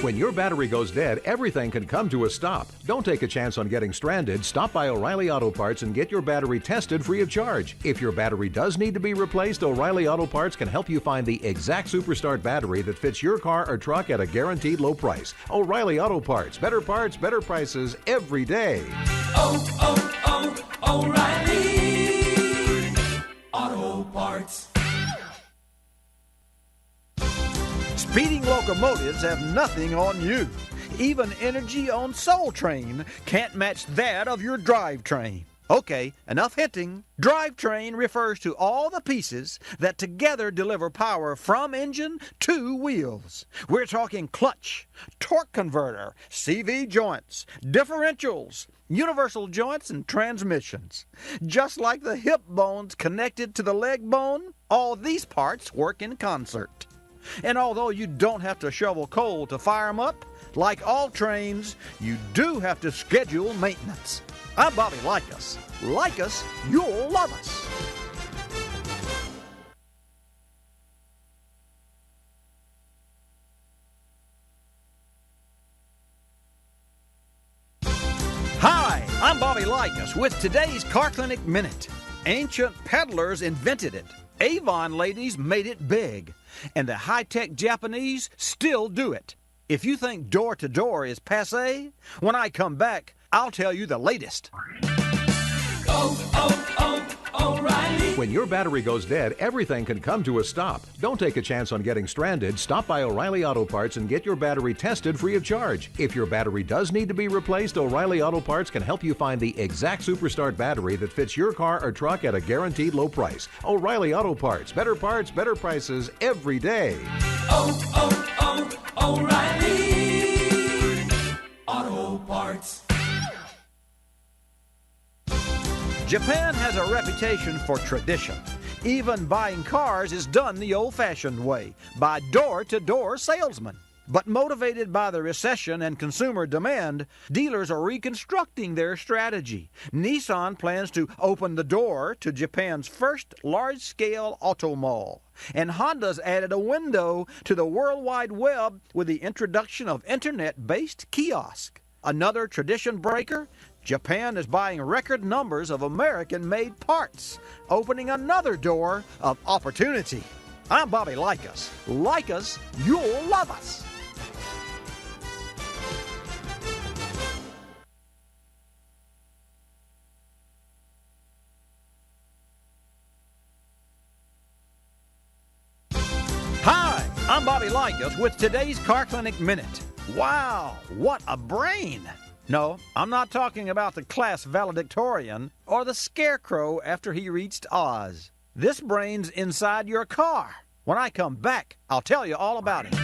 When your battery goes dead, everything can come to a stop. Don't take a chance on getting stranded. Stop by O'Reilly Auto Parts and get your battery tested free of charge. If your battery does need to be replaced, O'Reilly Auto Parts can help you find the exact Superstart battery that fits your car or truck at a guaranteed low price. O'Reilly Auto Parts. Better prices every day. O'Reilly Auto Parts. Speeding locomotives have nothing on you. Even energy on Soul Train can't match that of your drivetrain. Okay, enough hinting. Drivetrain refers to all the pieces that together deliver power from engine to wheels. We're talking clutch, torque converter, CV joints, differentials, universal joints, and transmissions. Just like the hip bones connected to the leg bone, all these parts work in concert. And although you don't have to shovel coal to fire them up, like all trains, you do have to schedule maintenance. I'm Bobby Likis. Like us, you'll love us. Hi, I'm Bobby Likis with today's Car Clinic Minute. Ancient peddlers invented it. Avon ladies made it big. And the high-tech Japanese still do it. If you think door-to-door is passé, when I come back, I'll tell you the latest. O'Reilly. When your battery goes dead, everything can come to a stop. Don't take a chance on getting stranded. Stop by O'Reilly Auto Parts and get your battery tested free of charge. If your battery does need to be replaced, O'Reilly Auto Parts can help you find the exact Superstart battery that fits your car or truck at a guaranteed low price. O'Reilly Auto Parts. Better prices every day. O'Reilly Auto Parts. Japan has a reputation for tradition. Even buying cars is done the old-fashioned way, by door-to-door salesmen. But motivated by the recession and consumer demand, dealers are reconstructing their strategy. Nissan plans to open the door to Japan's first large-scale auto mall. And Honda's added a window to the World Wide Web with the introduction of internet-based kiosk. Another tradition breaker? Japan is buying record numbers of American-made parts, opening another door of opportunity. I'm Bobby Likis. Like us, you'll love us. Hi, I'm Bobby Likis with today's Car Clinic Minute. Wow, what a brain! No, I'm not talking about the class valedictorian or the scarecrow after he reached Oz. This brain's inside your car. When I come back, I'll tell you all about it.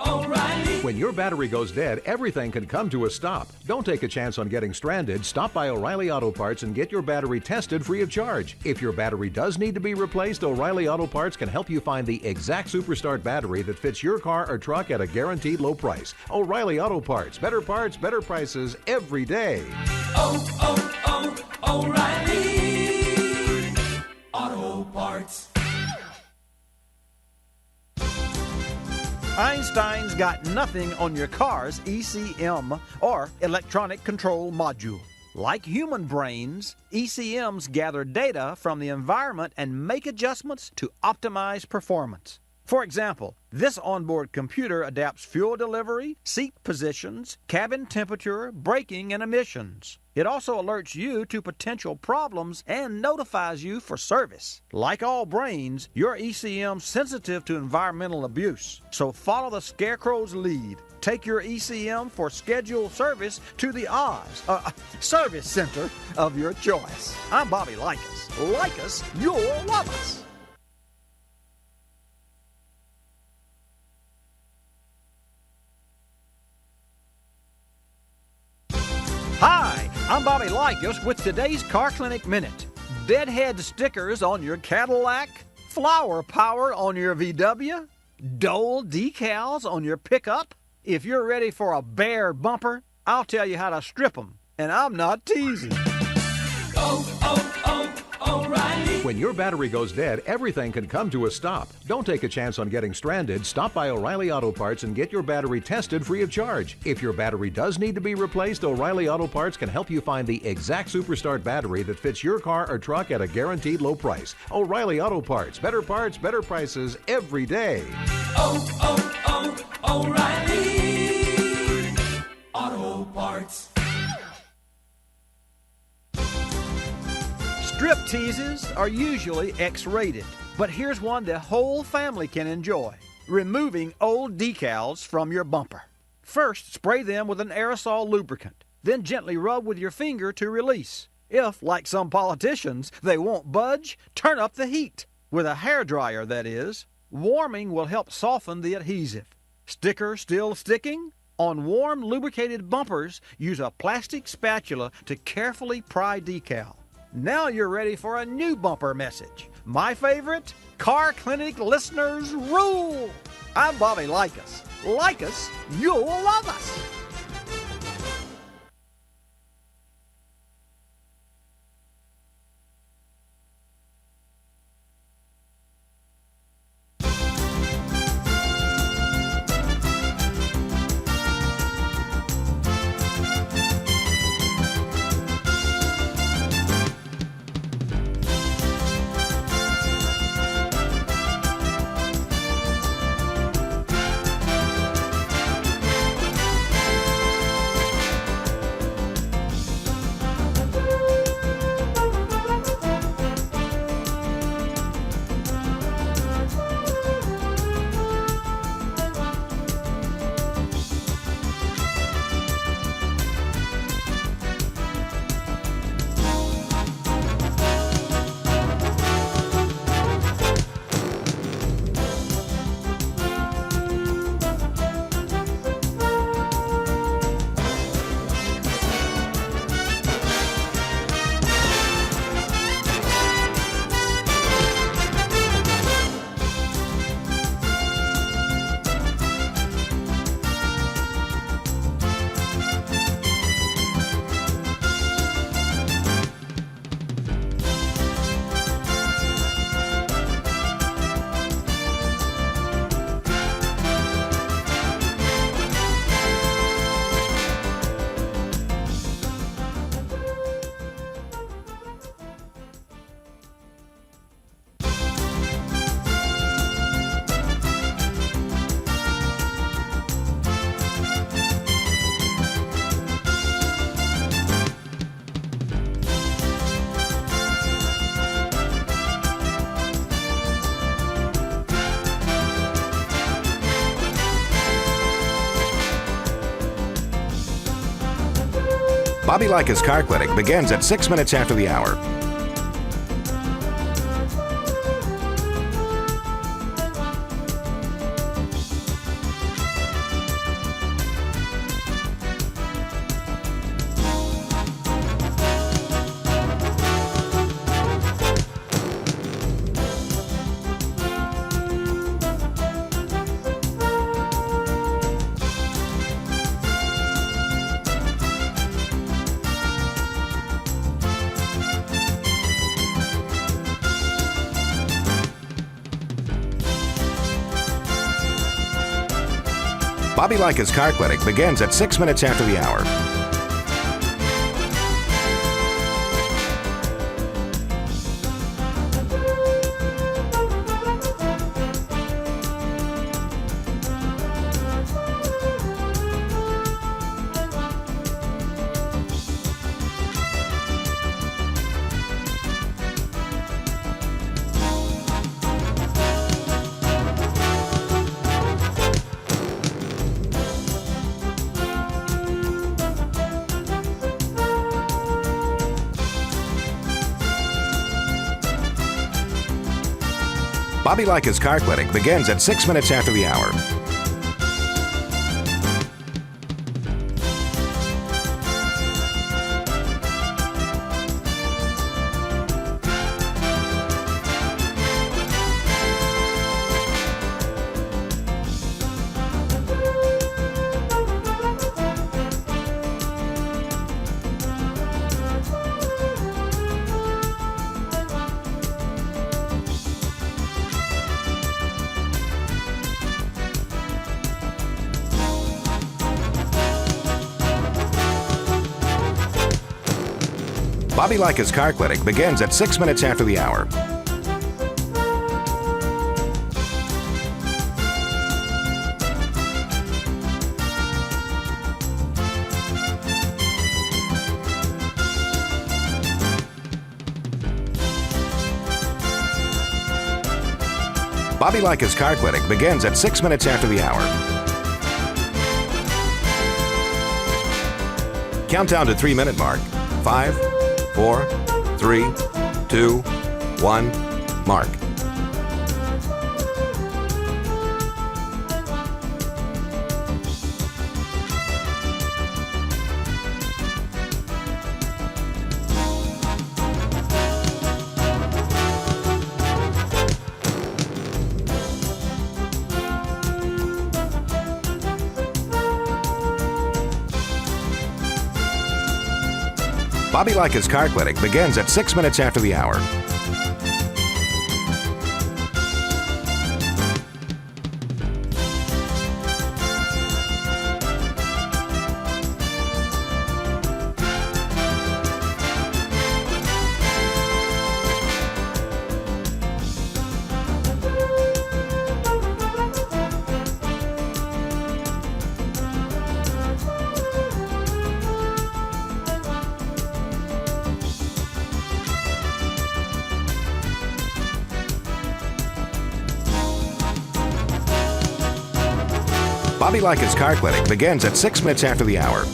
O'Reilly. When your battery goes dead, everything can come to a stop. Don't take a chance on getting stranded. Stop by O'Reilly Auto Parts and get your battery tested free of charge. If your battery does need to be replaced, O'Reilly Auto Parts can help you find the exact Superstart battery that fits your car or truck at a guaranteed low price. O'Reilly Auto Parts. Better prices every day. O'Reilly Auto Parts. Einstein's got nothing on your car's ECM, or electronic control module. Like human brains, ECMs gather data from the environment and make adjustments to optimize performance. For example, this onboard computer adapts fuel delivery, seat positions, cabin temperature, braking, and emissions. It also alerts you to potential problems and notifies you for service. Like all brains, your ECM's sensitive to environmental abuse. So follow the scarecrow's lead. Take your ECM for scheduled service to the Oz service center of your choice. I'm Bobby Likis. Like us, you'll love us. Hi, I'm Bobby Likis with today's Car Clinic Minute. Deadhead stickers on your Cadillac, flower power on your VW, Dole decals on your pickup. If you're ready for a bare bumper, I'll tell you how to strip them, and I'm not teasing. O'Reilly. When your battery goes dead, everything can come to a stop. Don't take a chance on getting stranded. Stop by O'Reilly Auto Parts and get your battery tested free of charge. If your battery does need to be replaced, O'Reilly Auto Parts can help you find the exact Superstart battery that fits your car or truck at a guaranteed low price. O'Reilly Auto Parts. Better parts, better prices every day. O'Reilly Auto Parts. Strip teases are usually X-rated, but here's one the whole family can enjoy. Removing old decals from your bumper. First, spray them with an aerosol lubricant, then gently rub with your finger to release. If, like some politicians, they won't budge, turn up the heat. With a hairdryer, that is. Warming will help soften the adhesive. Sticker still sticking? On warm, lubricated bumpers, use a plastic spatula to carefully pry decal. Now you're ready for a new bumper message. My favorite? Car Clinic listeners rule! I'm Bobby Likis. Like us, you'll love us! Bobby Likis Car Clinic begins at 6 minutes after the hour. Bobby Likis Car Clinic begins at 6 minutes after the hour. Bobby Likis Car Clinic begins at 6 minutes after the hour. Bobby Likis Car Clinic begins at 6 minutes after the hour. Bobby Likis Car Clinic begins at 6 minutes after the hour. Countdown to 3-minute mark. 5, 4, 3, 2, 1, mark. Bobby Likis Car Clinic begins at 6 minutes after the hour. Bobby Likis Car Clinic begins at 6 minutes after the hour.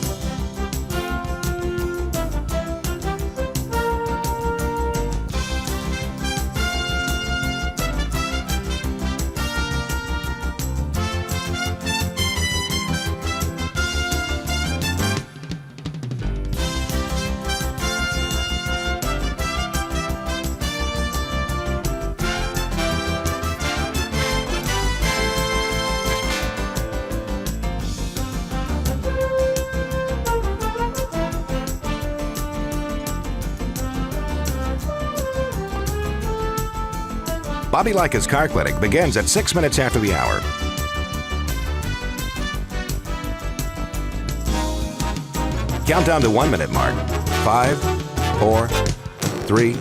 Bobby Likis Car Clinic begins at 6 minutes after the hour. Countdown to 1-minute mark. 5, 4, 3,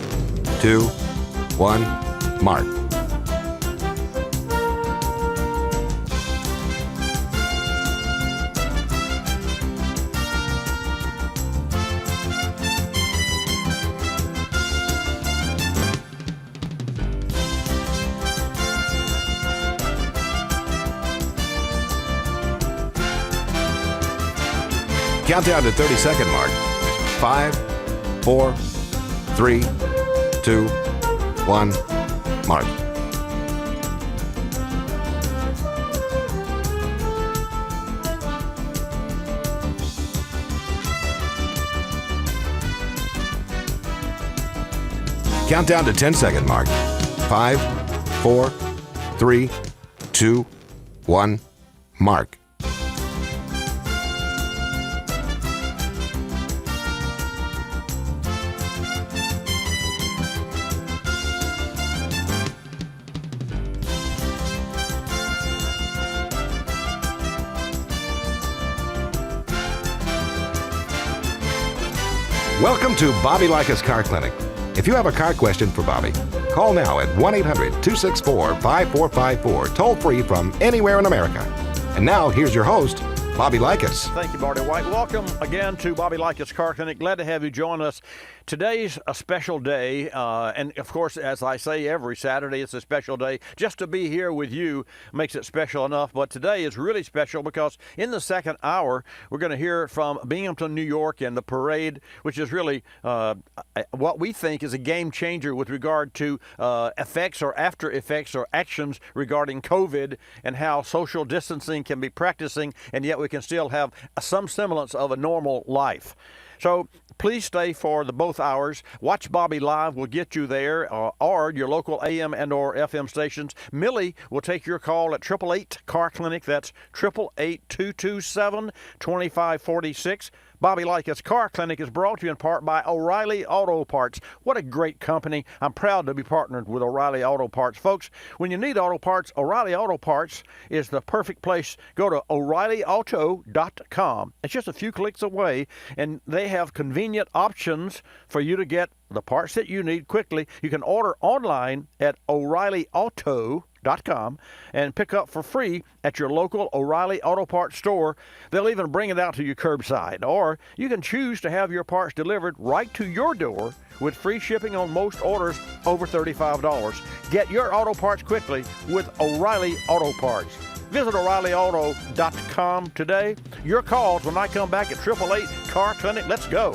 2, 1, mark. Countdown to 30-second mark. 5, 4, 3, 2, 1, mark. Countdown to 10-second mark. 5, 4, 3, 2, 1, mark. Welcome to Bobby Likis Car Clinic. If you have a car question for Bobby, call now at 1-800-264-5454, toll free from anywhere in America. And now, here's your host, Bobby Likis. Thank you, Marty White. Welcome again to Bobby Likis Car Clinic. Glad to have you join us. Today's a special day, and of course, as I say every Saturday, it's a special day. Just to be here with you makes it special enough, but today is really special because in the second hour, we're going to hear from Binghamton, New York, and the parade, which is really what we think is a game changer with regard to effects or after effects or actions regarding COVID and how social distancing can be practicing, and yet we can still have some semblance of a normal life. So please stay for the both hours. Watch Bobby Live. We'll get you there, or your local AM and or FM stations. Millie will take your call at 888 Car Clinic. That's 888-227-2546. Bobby Likis Car Clinic is brought to you in part by O'Reilly Auto Parts. What a great company. I'm proud to be partnered with O'Reilly Auto Parts. Folks, when you need auto parts, O'Reilly Auto Parts is the perfect place. Go to O'ReillyAuto.com. It's just a few clicks away, and they have convenient options for you to get the parts that you need quickly. You can order online at O'ReillyAuto.com and pick up for free at your local O'Reilly Auto Parts store. They'll even bring it out to you curbside. Or you can choose to have your parts delivered right to your door with free shipping on most orders over $35. Get your auto parts quickly with O'Reilly Auto Parts. Visit O'ReillyAuto.com today. Your calls when I come back at 888 Car Clinic. Let's go.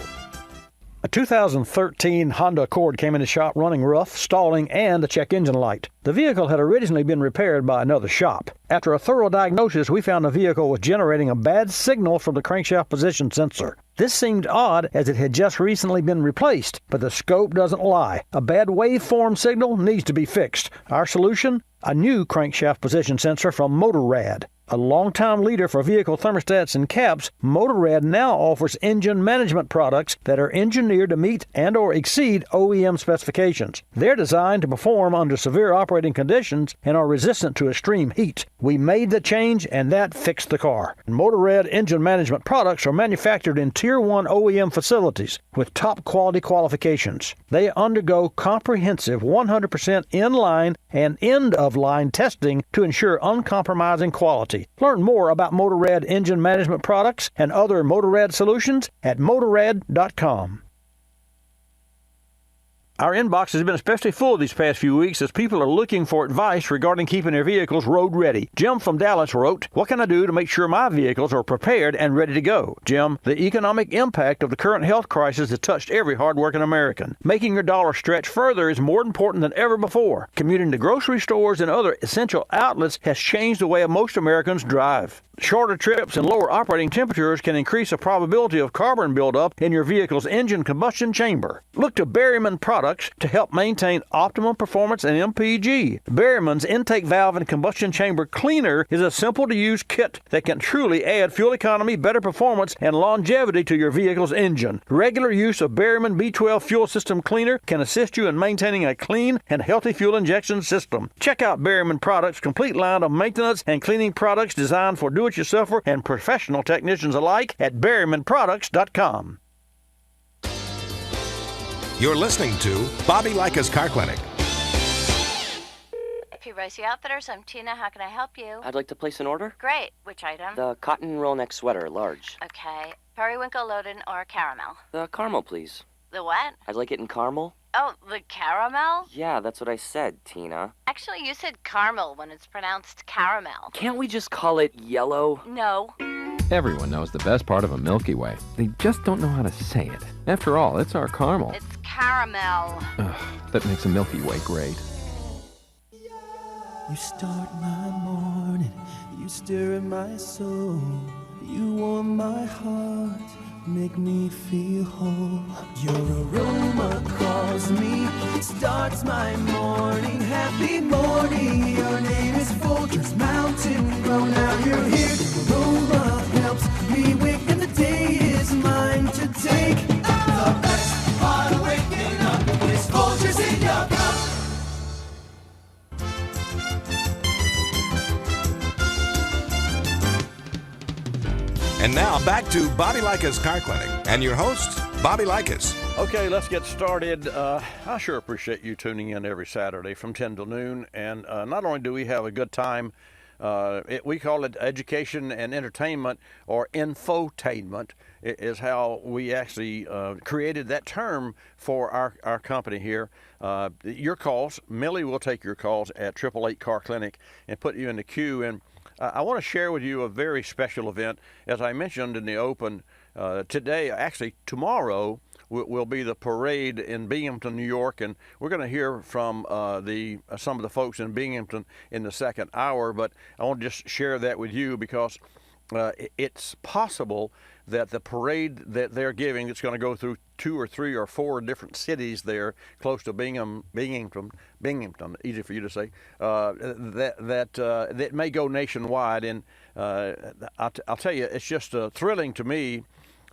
A 2013 Honda Accord came in the shop running rough, stalling, and a check engine light. The vehicle had originally been repaired by another shop. After a thorough diagnosis, we found the vehicle was generating a bad signal from the crankshaft position sensor. This seemed odd as it had just recently been replaced, but the scope doesn't lie. A bad waveform signal needs to be fixed. Our solution? A new crankshaft position sensor from Motorrad. A longtime leader for vehicle thermostats and caps, Motorrad now offers engine management products that are engineered to meet and or exceed OEM specifications. They're designed to perform under severe operating conditions and are resistant to extreme heat. We made the change, and that fixed the car. Motorrad engine management products are manufactured in Tier 1 OEM facilities with top quality qualifications. They undergo comprehensive 100% in-line and end-of-line testing to ensure uncompromising quality. Learn more about Motorrad engine management products and other Motorrad solutions at Motorrad.com. Our inbox has been especially full these past few weeks as people are looking for advice regarding keeping their vehicles road ready. Jim from Dallas wrote, "What can I do to make sure my vehicles are prepared and ready to go?" Jim, the economic impact of the current health crisis has touched every hardworking American. Making your dollar stretch further is more important than ever before. Commuting to grocery stores and other essential outlets has changed the way most Americans drive. Shorter trips and lower operating temperatures can increase the probability of carbon buildup in your vehicle's engine combustion chamber. Look to Berryman products to help maintain optimum performance and MPG. Berryman's intake valve and combustion chamber cleaner is a simple-to-use kit that can truly add fuel economy, better performance, and longevity to your vehicle's engine. Regular use of Berryman B12 fuel system cleaner can assist you in maintaining a clean and healthy fuel injection system. Check out Berryman products' complete line of maintenance and cleaning products designed for do-it-yourselfer and professional technicians alike at BerrymanProducts.com. You're listening to Bobby Likis Car Clinic. P. Outfitters, I'm Tina. How can I help you? I'd like to place an order. Great. Which item? The cotton roll neck sweater, large. Okay. Periwinkle, Loden, or caramel? The caramel, please. The what? I'd like it in caramel. Oh, the caramel? Yeah, that's what I said, Tina. Actually, you said caramel when it's pronounced caramel. Can't we just call it yellow? No. Everyone knows the best part of a Milky Way. They just don't know how to say it. After all, it's our caramel. It's caramel. Ugh, that makes a Milky Way great. You start my morning, you stir in my soul, you warm my heart, make me feel whole. Your aroma calls me, starts my morning, happy morning. Your name is Folgers Mountain Grow, now you're here. Your aroma helps me wake and the day is mine to take. The best part of waking up is Folgers in your cup. And now back to Bobby Likis Car Clinic and your host, Bobby Likis. Okay, let's get started. I sure appreciate you tuning in every Saturday from 10 to noon. And not only do we have a good time, we call it education and entertainment, or infotainment is how we actually created that term for our company here. Your calls, Millie will take your calls at 888 Car Clinic and put you in the queue. And I want to share with you a very special event. As I mentioned in the open, today, actually tomorrow, will be the parade in Binghamton, New York, and we're going to hear from some of the folks in Binghamton in the second hour. But I want to just share that with you because it's possible that the parade that they're giving, it's going to go through 2 or 3 or 4 different cities there close to Binghamton, easy for you to say, that may go nationwide. And I'll tell you, it's just thrilling to me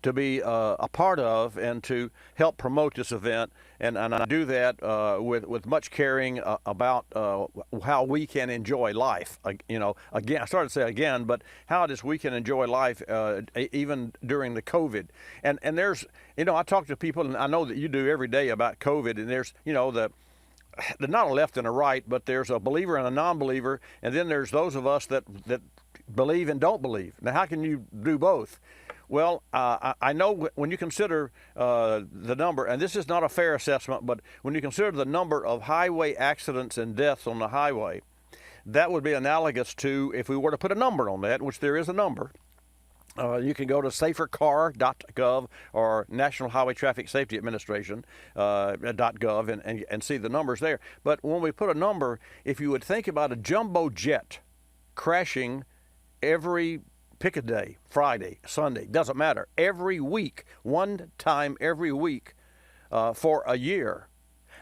to be a part of and to help promote this event. And I do that with much caring about how we can enjoy life. Again, I started to say again, but how it is we can enjoy life even during the COVID. And there's, I talk to people, and I know that you do every day about COVID, and there's, there's not a left and a right, but there's a believer and a non-believer, and then there's those of us that believe and don't believe. Now, how can you do both? Well, I know when you consider the number, and this is not a fair assessment, but when you consider the number of highway accidents and deaths on the highway, that would be analogous to if we were to put a number on that, which there is a number. You can go to safercar.gov or National Highway Traffic Safety Administration .gov and see the numbers there. But when we put a number, if you would think about a jumbo jet crashing every pick a day, Friday, Sunday, doesn't matter, every week, one time every week for a year.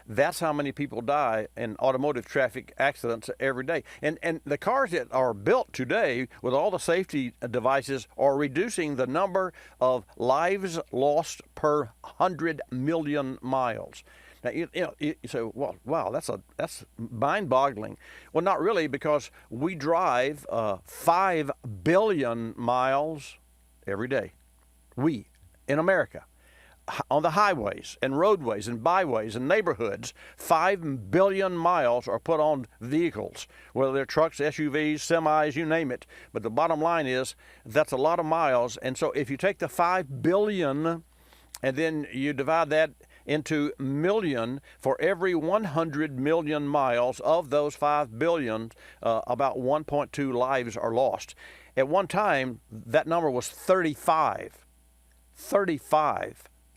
That's how many people die in automotive traffic accidents every day. And the cars that are built today with all the safety devices are reducing the number of lives lost per 100 million miles. Now, you say, well, wow, that's mind-boggling. Well, not really, because we drive 5 billion miles every day. We, in America, on the highways and roadways and byways and neighborhoods, 5 billion miles are put on vehicles, whether they're trucks, SUVs, semis, you name it. But the bottom line is that's a lot of miles. And so if you take the 5 billion and then you divide that into million, for every 100 million miles of those 5 billion, about 1.2 lives are lost. At one time, that number was 35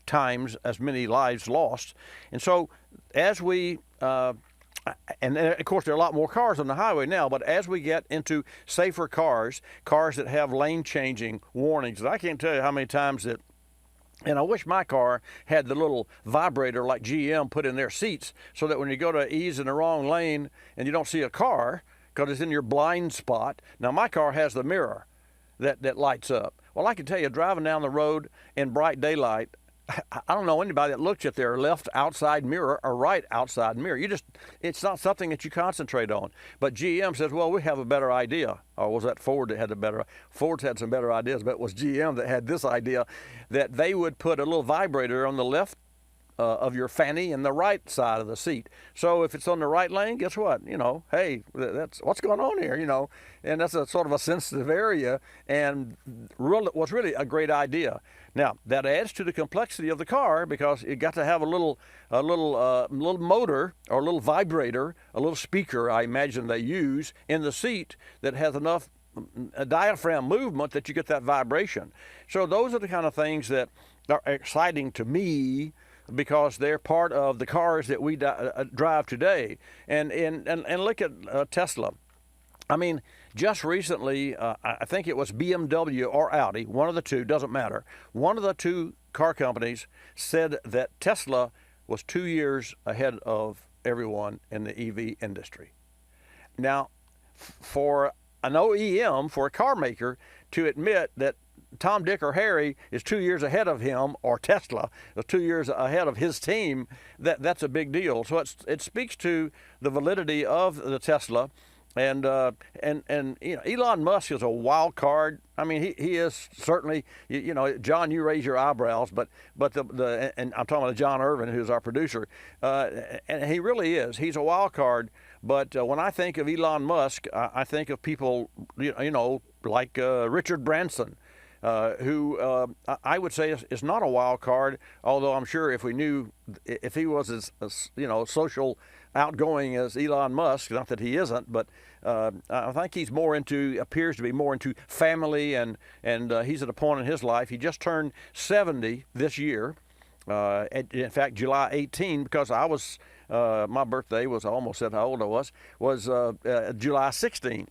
times as many lives lost. And so as we, and of course there are a lot more cars on the highway now, but as we get into safer cars that have lane changing warnings, and I can't tell you how many times that, and I wish my car had the little vibrator like GM put in their seats so that when you go to ease in the wrong lane and you don't see a car because it's in your blind spot. Now my car has the mirror that lights up. Well, I can tell you, driving down the road in bright daylight, I don't know anybody that looks at their left outside mirror or right outside mirror. It's not something that you concentrate on. But GM says, well, we have a better idea. Or was that Ford that had Ford's had some better ideas, but it was GM that had this idea that they would put a little vibrator on the left of your fanny and the right side of the seat. So if it's on the right lane, guess what? Hey, that's what's going on here, and that's a sort of a sensitive area, and was really a great idea. Now, that adds to the complexity of the car because you got to have a little motor or a little vibrator, a little speaker, I imagine they use in the seat that has enough diaphragm movement that you get that vibration. So those are the kind of things that are exciting to me, because they're part of the cars that we drive today. And look at Tesla. I mean, just recently, I think it was BMW or Audi, one of the two, doesn't matter. One of the two car companies said that Tesla was 2 years ahead of everyone in the EV industry. Now, for an OEM, for a car maker, to admit that Tom, Dick, or Harry is 2 years ahead of him, or Tesla is 2 years ahead of his team, that's a big deal. So it speaks to the validity of the Tesla. And Elon Musk is a wild card. I mean, he is certainly, John, you raise your eyebrows, but and I'm talking about John Irvin, who's our producer, and he really is. He's a wild card. But when I think of Elon Musk, I think of people, like Richard Branson, who I would say is not a wild card, although I'm sure if he was as social outgoing as Elon Musk, not that he isn't, but I think he's appears to be more into family, and he's at a point in his life. He just turned 70 this year, in fact, July 18, because my birthday was, I almost said how old I was July 16.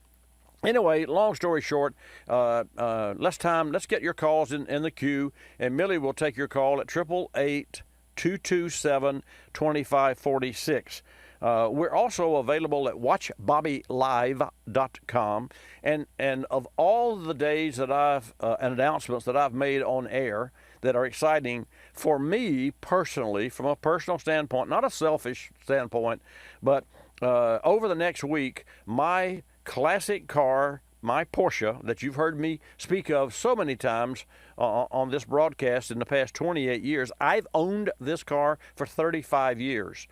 Anyway, long story short, let's get your calls in the queue, and Millie will take your call at 888-227-2546. We're also available at watchbobbylive.com, and of all the days that and announcements that I've made on air, that are exciting for me personally, from a personal standpoint, not a selfish standpoint, but over the next week, my classic car, my Porsche that you've heard me speak of so many times on this broadcast in the past 28 years, I've owned this car for 35 years.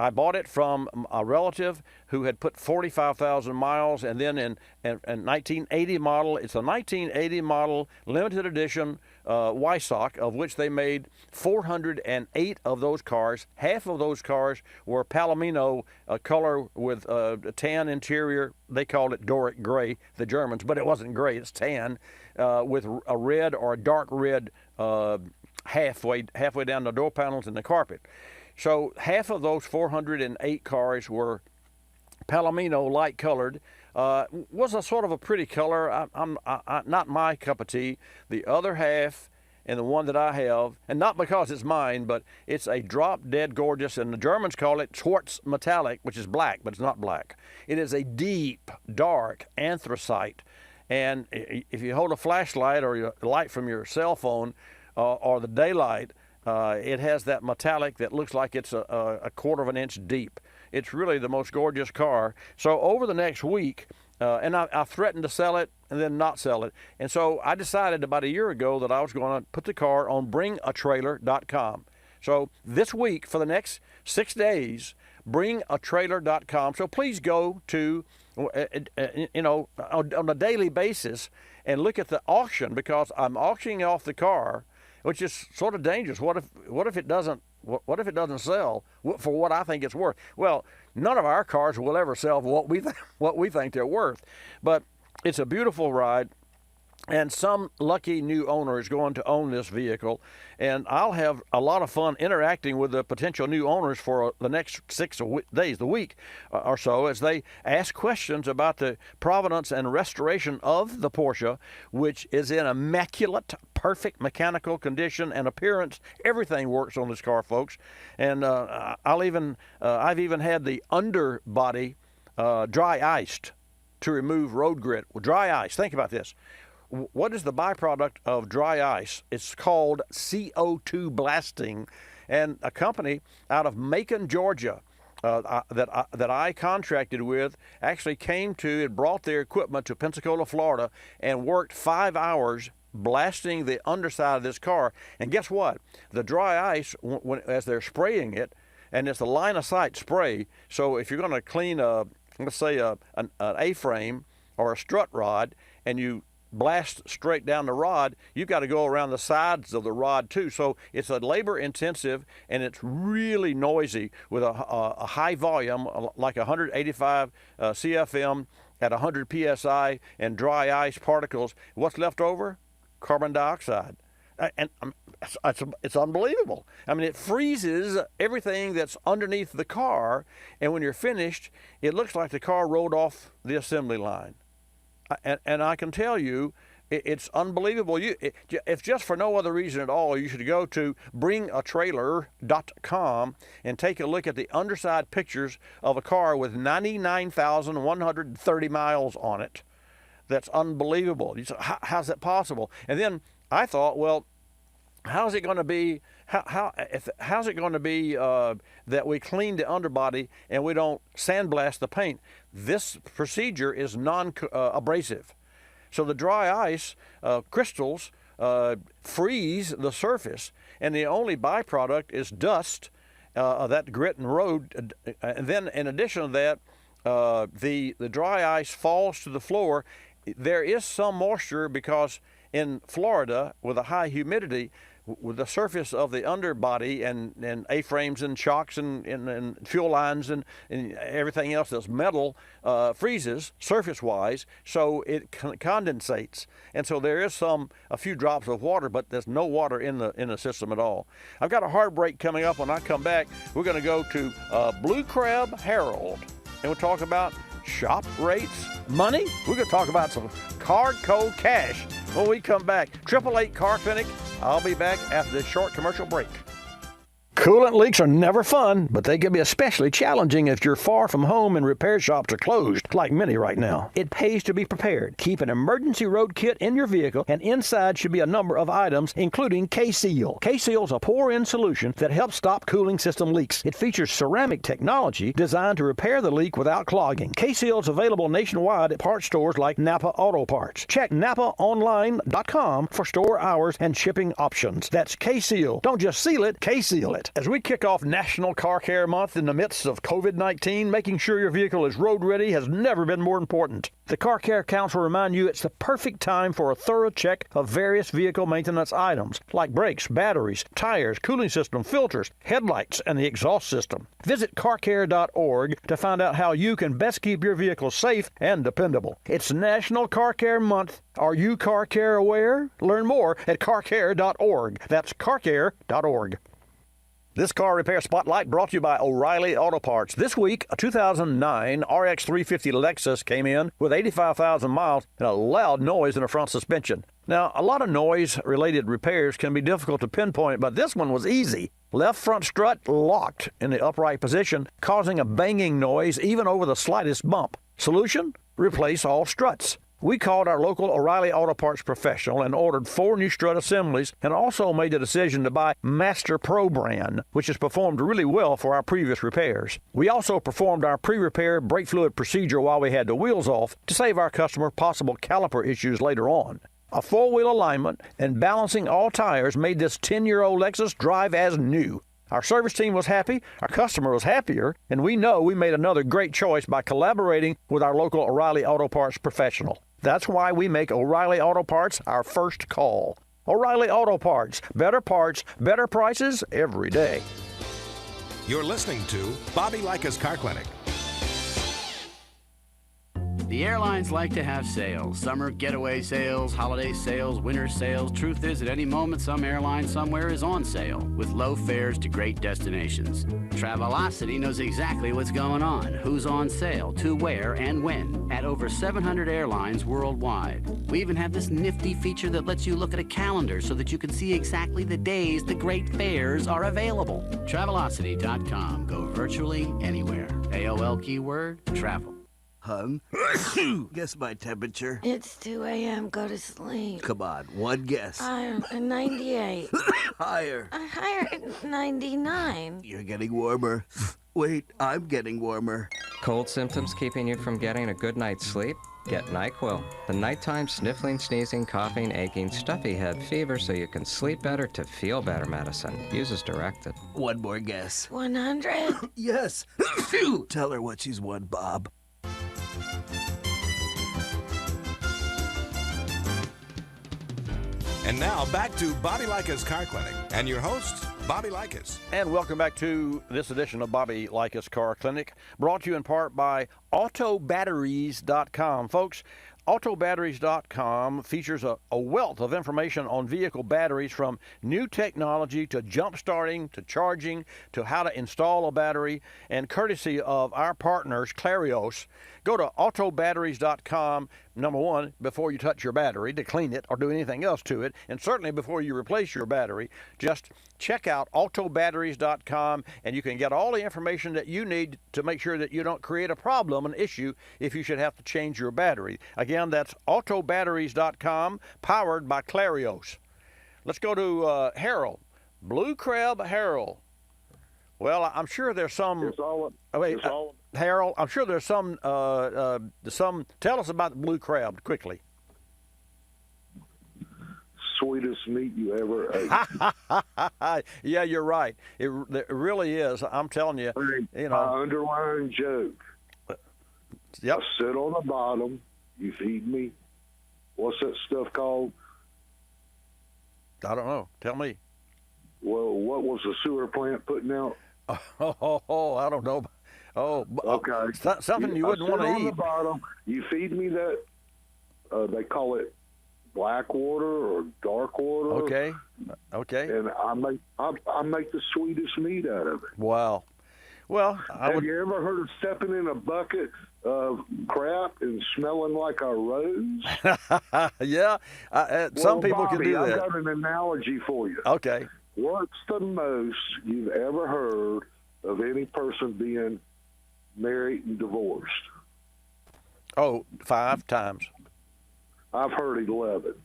I bought it from a relative who had put 45,000 miles, and then in 1980 model, it's a 1980 model limited edition Wysock, of which they made 408 of those cars. Half of those cars were Palomino color with a tan interior. They called it Doric gray, the Germans, but it wasn't gray, it's tan, with a red or a dark red halfway down the door panels and the carpet. So half of those 408 cars were Palomino light colored. Was a sort of a pretty color. Not my cup of tea. The other half, and the one that I have, and not because it's mine, but it's a drop dead gorgeous, and the Germans call it Schwartz Metallic, which is black, but it's not black. It is a deep, dark anthracite. And if you hold a flashlight or your light from your cell phone or the daylight, it has that metallic that looks like it's a quarter of an inch deep. It's really the most gorgeous car. So over the next week, and I threatened to sell it and then not sell it. And so I decided about a year ago that I was going to put the car on bringatrailer.com. So this week, for the next 6 days, bringatrailer.com. So please go to, on a daily basis and look at the auction, because I'm auctioning off the car, which is sort of dangerous. What if it doesn't sell for what I think it's worth? Well, none of our cars will ever sell for what we think they're worth. But it's a beautiful ride, and some lucky new owner is going to own this vehicle, and I'll have a lot of fun interacting with the potential new owners for the next 6 days, the week or so, as they ask questions about the provenance and restoration of the Porsche, which is in immaculate, perfect mechanical condition and appearance. Everything works on this car, folks. And I've even had the underbody dry iced to remove road grit. Well, dry ice, think about this. What is the byproduct of dry ice? It's called Co2 Blasting, and a company out of Macon, Georgia, that I contracted with actually came to and brought their equipment to Pensacola, Florida, and worked 5 hours blasting the underside of this car. And guess what? The dry ice, as they're spraying it, and it's a line of sight spray. So if you're going to clean let's say an A-frame or a strut rod, and you blast straight down the rod, you've got to go around the sides of the rod too. So it's a labor intensive, and it's really noisy with a high volume, like 185 CFM at 100 PSI, and dry ice particles. What's left over? Carbon dioxide. And it's unbelievable. I mean, it freezes everything that's underneath the car, and when you're finished, it looks like the car rolled off the assembly line. And I can tell you, it's unbelievable. If just for no other reason at all, you should go to bringatrailer.com and take a look at the underside pictures of a car with 99,130 miles on it. That's unbelievable. You say, how's that possible? And then I thought, well, how's it going to be? How's it going to be that we clean the underbody and we don't sandblast the paint? This procedure is non-abrasive. So the dry ice crystals freeze the surface, and the only byproduct is dust, that grit and road. And then in addition to that, the dry ice falls to the floor. There is some moisture because in Florida, with a high humidity, with the surface of the underbody and A-frames and shocks and fuel lines and everything else that's metal freezes surface-wise, so it condensates. And so there is a few drops of water, but there's no water in the system at all. I've got a hard break coming up. When I come back, we're going to go to Blue Crab Herald, and we'll talk about shop rates, money. We're going to talk about some Cardco cash when we come back. 888 Car Clinic. I'll be back after this short commercial break. Coolant leaks are never fun, but they can be especially challenging if you're far from home and repair shops are closed, like many right now. It pays to be prepared. Keep an emergency road kit in your vehicle, and inside should be a number of items, including K-Seal. K-Seal is a pour-in solution that helps stop cooling system leaks. It features ceramic technology designed to repair the leak without clogging. K-Seal is available nationwide at parts stores like Napa Auto Parts. Check NapaOnline.com for store hours and shipping options. That's K-Seal. Don't just seal it, K-Seal it. As we kick off National Car Care Month in the midst of COVID-19, making sure your vehicle is road ready has never been more important. The Car Care Council remind you it's the perfect time for a thorough check of various vehicle maintenance items, like brakes, batteries, tires, cooling system, filters, headlights, and the exhaust system. Visit carcare.org to find out how you can best keep your vehicle safe and dependable. It's National Car Care Month. Are you car care aware? Learn more at carcare.org. That's carcare.org. This car repair spotlight brought to you by O'Reilly Auto Parts. This week, a 2009 RX 350 Lexus came in with 85,000 miles and a loud noise in the front suspension. Now, a lot of noise-related repairs can be difficult to pinpoint, but this one was easy. Left front strut locked in the upright position, causing a banging noise even over the slightest bump. Solution? Replace all struts. We called our local O'Reilly Auto Parts professional and ordered 4 new strut assemblies, and also made the decision to buy Master Pro brand, which has performed really well for our previous repairs. We also performed our pre-repair brake fluid procedure while we had the wheels off to save our customer possible caliper issues later on. A 4-wheel alignment and balancing all tires made this 10-year-old Lexus drive as new. Our service team was happy, our customer was happier, and we know we made another great choice by collaborating with our local O'Reilly Auto Parts professional. That's why we make O'Reilly Auto Parts our first call. O'Reilly Auto Parts, better prices every day. You're listening to Bobby Likis Car Clinic. The airlines like to have sales. Summer getaway sales, holiday sales, winter sales. Truth is, at any moment, some airline somewhere is on sale with low fares to great destinations. Travelocity knows exactly what's going on, who's on sale, to where, and when, at over 700 airlines worldwide. We even have this nifty feature that lets you look at a calendar so that you can see exactly the days the great fares are available. Travelocity.com. Go virtually anywhere. AOL keyword, travel. Hun, guess my temperature. It's 2 a.m. Go to sleep. Come on, one guess. 98. Higher. Higher at 99. You're getting warmer. Wait, I'm getting warmer. Cold symptoms keeping you from getting a good night's sleep? Get NyQuil, the nighttime sniffling, sneezing, coughing, aching, stuffy head, fever so you can sleep better to feel better medicine. Use as directed. One more guess. 100? Yes. Tell her what she's won, Bob. And now back to Bobby Likis Car Clinic and your host, Bobby Likis. And welcome back to this edition of Bobby Likis Car Clinic, brought to you in part by autobatteries.com. Folks, autobatteries.com features a wealth of information on vehicle batteries, from new technology to jump starting to charging to how to install a battery, and courtesy of our partners, Clarios. Go to autobatteries.com, number one, before you touch your battery to clean it or do anything else to it, and certainly before you replace your battery. Just check out autobatteries.com, and you can get all the information that you need to make sure that you don't create a problem, an issue, if you should have to change your battery. Again, that's autobatteries.com, powered by Clarios. Let's go to Harold. Blue Crab Harold. Well, I'm sure there's some... Harold, I'm sure there's some... Tell us about the blue crab, quickly. Sweetest meat you ever ate. Yeah, you're right. It really is. I'm telling you. You know, my underlying joke. Yep. I sit on the bottom. You feed me. What's that stuff called? I don't know. Tell me. Well, what was the sewer plant putting out? Oh, I don't know. Oh, okay. Something you wouldn't want to eat. On the bottom. You feed me that. They call it black water or dark water. Okay. And I make the sweetest meat out of it. Wow. Well, have you ever heard of stepping in a bucket of crap and smelling like a rose? Yeah. Some people Bobby, can do that. I've got an analogy for you. Okay. What's the most you've ever heard of any person being married and divorced? Oh, 5 times. I've heard 11.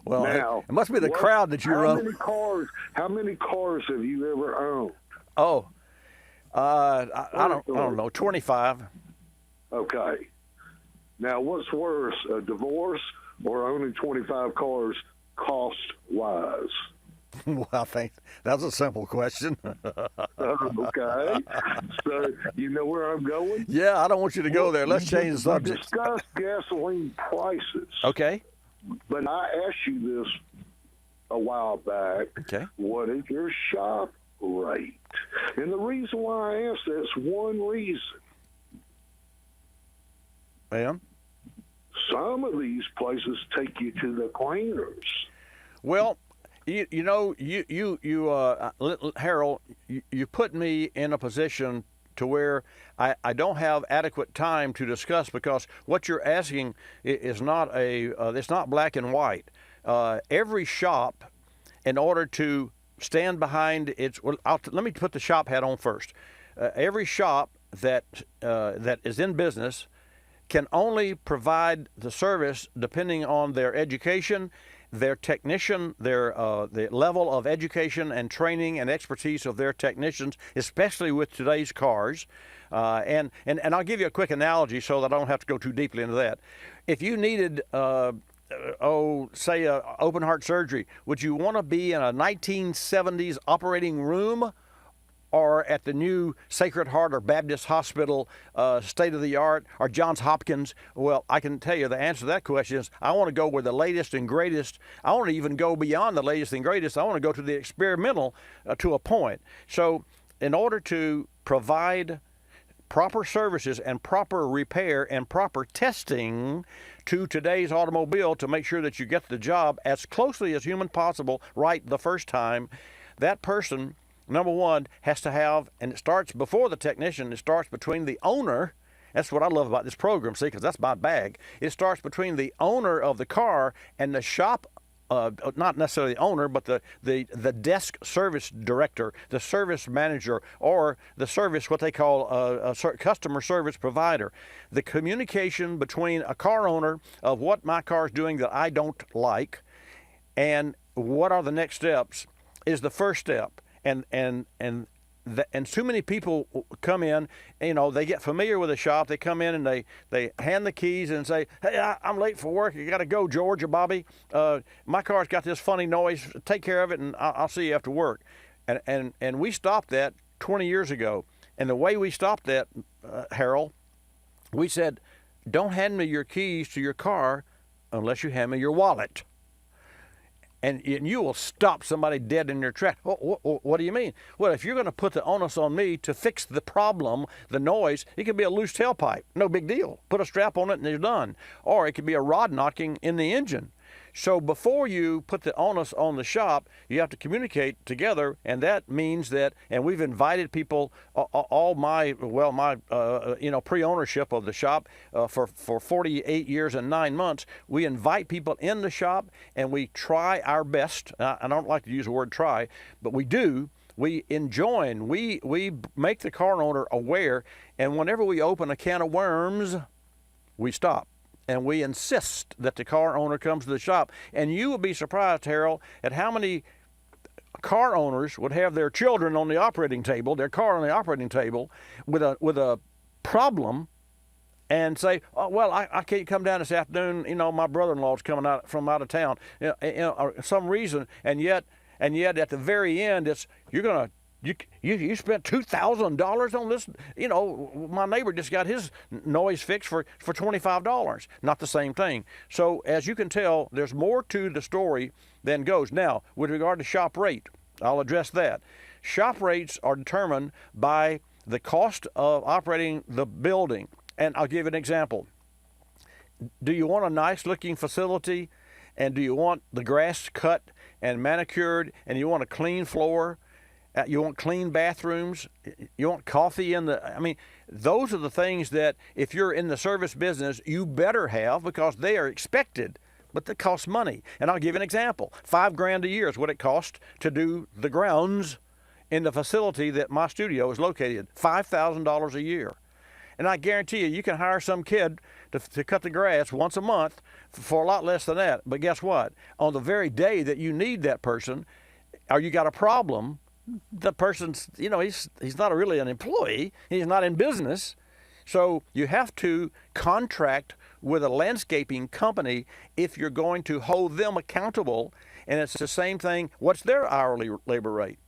Well, now, it must be the crowd that you run. How many cars have you ever owned? Oh, I don't know, 25. Okay. Now, what's worse, a divorce or owning 25 cars cost-wise? Well, I think that's a simple question. Okay. So, you know where I'm going? Yeah, I don't want you to go there. Let's change the subject. We discussed gasoline prices. Okay. But I asked you this a while back. Okay. What is your shop rate? And the reason why I asked that's one reason. And? Some of these places take you to the cleaners. Well, Harold, you put me in a position to where I don't have adequate time to discuss, because what you're asking is not it's not black and white. Every shop, in order to stand behind its, let me put the shop hat on first. Every shop that is in business can only provide the service depending on their education, their technician, the level of education and training and expertise of their technicians, especially with today's cars. And I'll give you a quick analogy so that I don't have to go too deeply into that. If you needed, say, open heart surgery, would you want to be in a 1970s operating room, or at the new Sacred Heart or Baptist Hospital, state-of-the-art, or Johns Hopkins? Well, I can tell you the answer to that question is I want to go where the latest and greatest. I want to even go beyond the latest and greatest. I want to go to the experimental to a point. So in order to provide proper services and proper repair and proper testing to today's automobile to make sure that you get the job as closely as human possible right the first time, that person, number one, has to have, and it starts before the technician, it starts between the owner. That's what I love about this program, see, because that's my bag. It starts between the owner of the car and the shop, not necessarily the owner, but the desk service director, the service manager, or the service, what they call a customer service provider. The communication between a car owner of what my car is doing that I don't like and what are the next steps is the first step. And too many people come in, they get familiar with the shop. They come in and they hand the keys and say, "Hey, I'm late for work. You got to go, George or Bobby. My car's got this funny noise. Take care of it, and I'll see you after work." And we stopped that 20 years ago. And the way we stopped that, Harold, we said, "Don't hand me your keys to your car unless you hand me your wallet." And you will stop somebody dead in their track. What do you mean? Well, if you're going to put the onus on me to fix the problem, the noise, it could be a loose tailpipe. No big deal. Put a strap on it and you're done. Or it could be a rod knocking in the engine. So before you put the onus on the shop, you have to communicate together, and that means that, and we've invited people, all my pre-ownership of the shop for 48 years and 9 months, we invite people in the shop and we try our best. I don't like to use the word try, but we do. We enjoin, we make the car owner aware, and whenever we open a can of worms, we stop. And we insist that the car owner comes to the shop. And you will be surprised, Harold, at how many car owners would have their children on the operating table, their car on the operating table, with a problem, and say, "Oh, well, I can't come down this afternoon. My brother-in-law's coming out from out of town, or some reason." And yet at the very end, it's you spent $2,000 on this. My neighbor just got his noise fixed for $25. Not the same thing. So as you can tell, there's more to the story than goes. Now, with regard to shop rate, I'll address that. Shop rates are determined by the cost of operating the building. And I'll give an example. Do you want a nice looking facility? And do you want the grass cut and manicured? And you want a clean floor? You want clean bathrooms? You want coffee in the... those are the things that if you're in the service business, you better have, because they are expected but that costs money. And I'll give you an example. $5,000 a year is what it costs to do the grounds in the facility that my studio is located. $5,000 a year. And I guarantee you can hire some kid to cut the grass once a month for a lot less than that. But guess what? On the very day that you need that person, or you got a problem, the person's, he's not really an employee. He's not in business. So you have to contract with a landscaping company if you're going to hold them accountable. And it's the same thing. What's their hourly labor rate?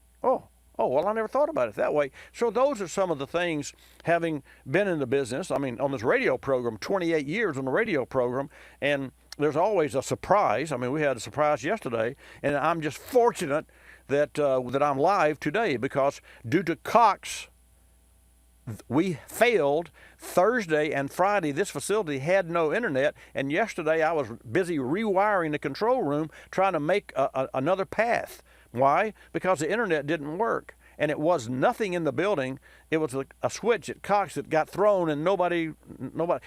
Oh, well, I never thought about it that way. So those are some of the things, having been in the business. I mean, on this radio program, 28 years on the radio program, and there's always a surprise. I mean, we had a surprise yesterday, and I'm just fortunate that that I'm live today, because due to Cox, we failed Thursday and Friday. This facility had no internet, and yesterday I was busy rewiring the control room, trying to make another path. Why? Because the internet didn't work, and it was nothing in the building. It was a switch at Cox that got thrown, and nobody.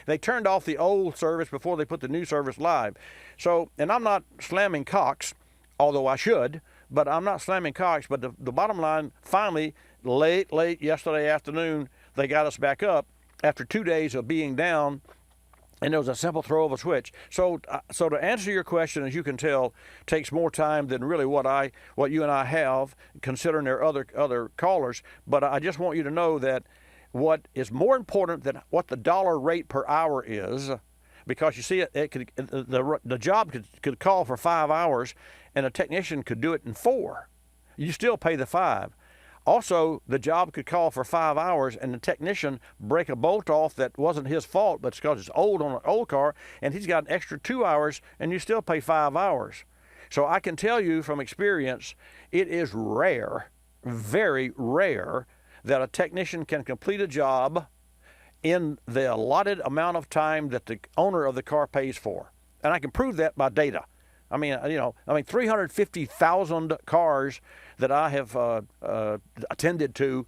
They turned off the old service before they put the new service live. So, and I'm not slamming Cox, although I should, but I'm not slamming Cox. But the bottom line, finally, late yesterday afternoon, they got us back up after 2 days of being down. And there was a simple throw of a switch. So to answer your question, as you can tell, takes more time than really what you and I have, considering there are other callers. But I just want you to know that what is more important than what the dollar rate per hour is, because you see, the job could call for 5 hours, and a technician could do it in 4. You still pay the 5. Also, the job could call for 5 hours, and the technician break a bolt off that wasn't his fault, but it's because it's old on an old car, and he's got an extra 2 hours, and you still pay 5 hours. So I can tell you from experience, it is rare, very rare, that a technician can complete a job in the allotted amount of time that the owner of the car pays for. And I can prove that by data. I mean, 350,000 cars that I have attended to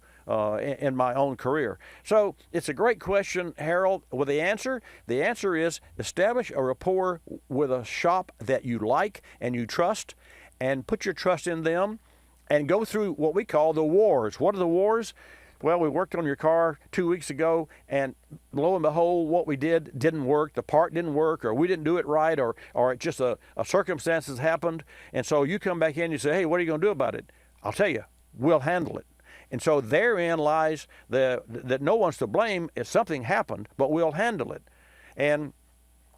in my own career. So it's a great question, Harold. With the answer is establish a rapport with a shop that you like and you trust, and put your trust in them, and go through what we call the wars. What are the wars? Well, we worked on your car 2 weeks ago, and lo and behold, what we did didn't work. The part didn't work, or we didn't do it right, or it just a circumstances happened. And so you come back in and you say, hey, what are you going to do about it? I'll tell you, we'll handle it. And so therein lies that no one's to blame if something happened, but we'll handle it. And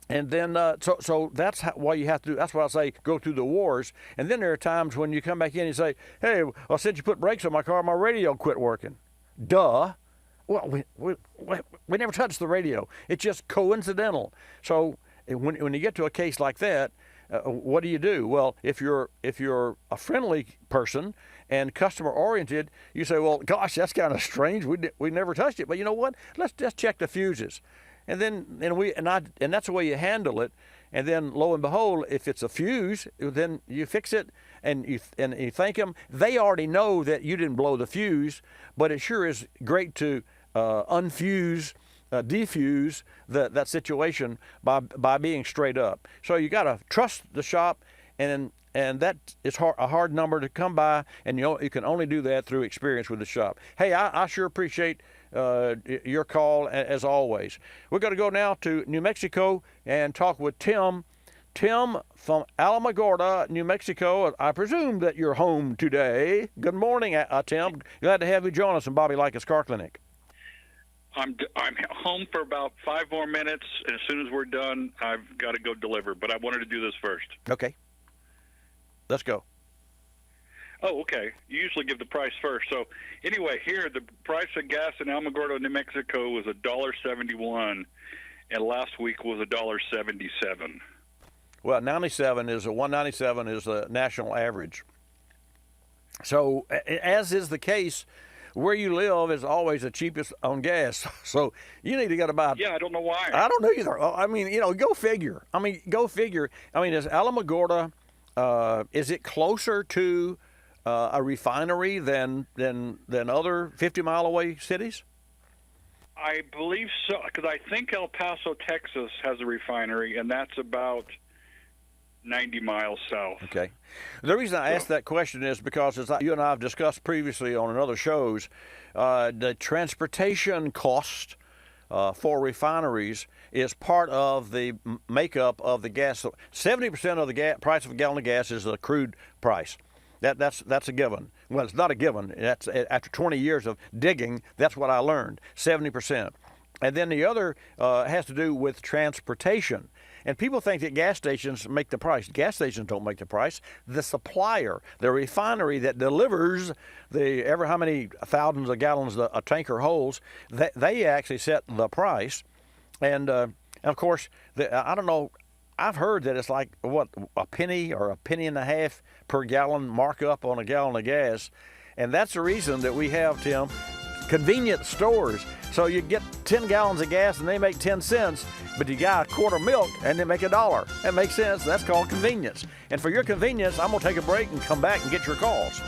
then, so that's why you have to do. That's why I say go through the wars. And then there are times when you come back in and say, hey, well, since you put brakes on my car, my radio quit working. Duh. Well, we never touched the radio. It's just coincidental. So when you get to a case like that, what do you do? Well, if you're a friendly person and customer oriented, you say, well, gosh, that's kind of strange. We never touched it. But you know what? Let's just check the fuses. And that's the way you handle it. And then lo and behold, if it's a fuse, then you fix it and you thank them. They already know that you didn't blow the fuse, but it sure is great to defuse that situation by being straight up. So you got to trust the shop, and that is a hard number to come by, and you can only do that through experience with the shop. Hey, I sure appreciate your call, as always. We're going to go now to New Mexico and talk with Tim. Tim from Alamogordo, New Mexico. I presume that you're home today. Good morning, Tim. Glad to have you join us in Bobby Likis Car Clinic. I'm home for about 5 more minutes. As soon as we're done, I've got to go deliver. But I wanted to do this first. Okay. Let's go. Oh, okay. You usually give the price first. So anyway, here the price of gas in Alamogordo, New Mexico was $1.71, and last week was $1.77. Well, 197 is the national average. So as is the case, where you live is always the cheapest on gas. So you need to get about. Yeah, I don't know why. I don't know either. I mean, go figure. I mean, is Alamogordo, is it closer to a refinery than other 50-mile-away cities? I believe so, because I think El Paso, Texas has a refinery, and that's about 90 miles south. Okay. The reason I asked that question is because, as you and I have discussed previously on other shows, the transportation cost for refineries is part of the makeup of the gas. 70% of the price of a gallon of gas is the crude price. That's a given. Well, it's not a given. That's after 20 years of digging. That's what I learned. 70%, and then the other has to do with transportation. And people think that gas stations make the price. Gas stations don't make the price. The supplier, the refinery that delivers ever how many thousands of gallons a tanker holds, they actually set the price. And of course, I don't know. I've heard that it's like, what, a penny or a penny and a half per gallon markup on a gallon of gas. And that's the reason that we have, Tim, convenience stores. So you get 10 gallons of gas and they make 10 cents, but you got a quart of milk and they make $1. That makes sense. That's called convenience. And for your convenience, I'm going to take a break and come back and get your calls.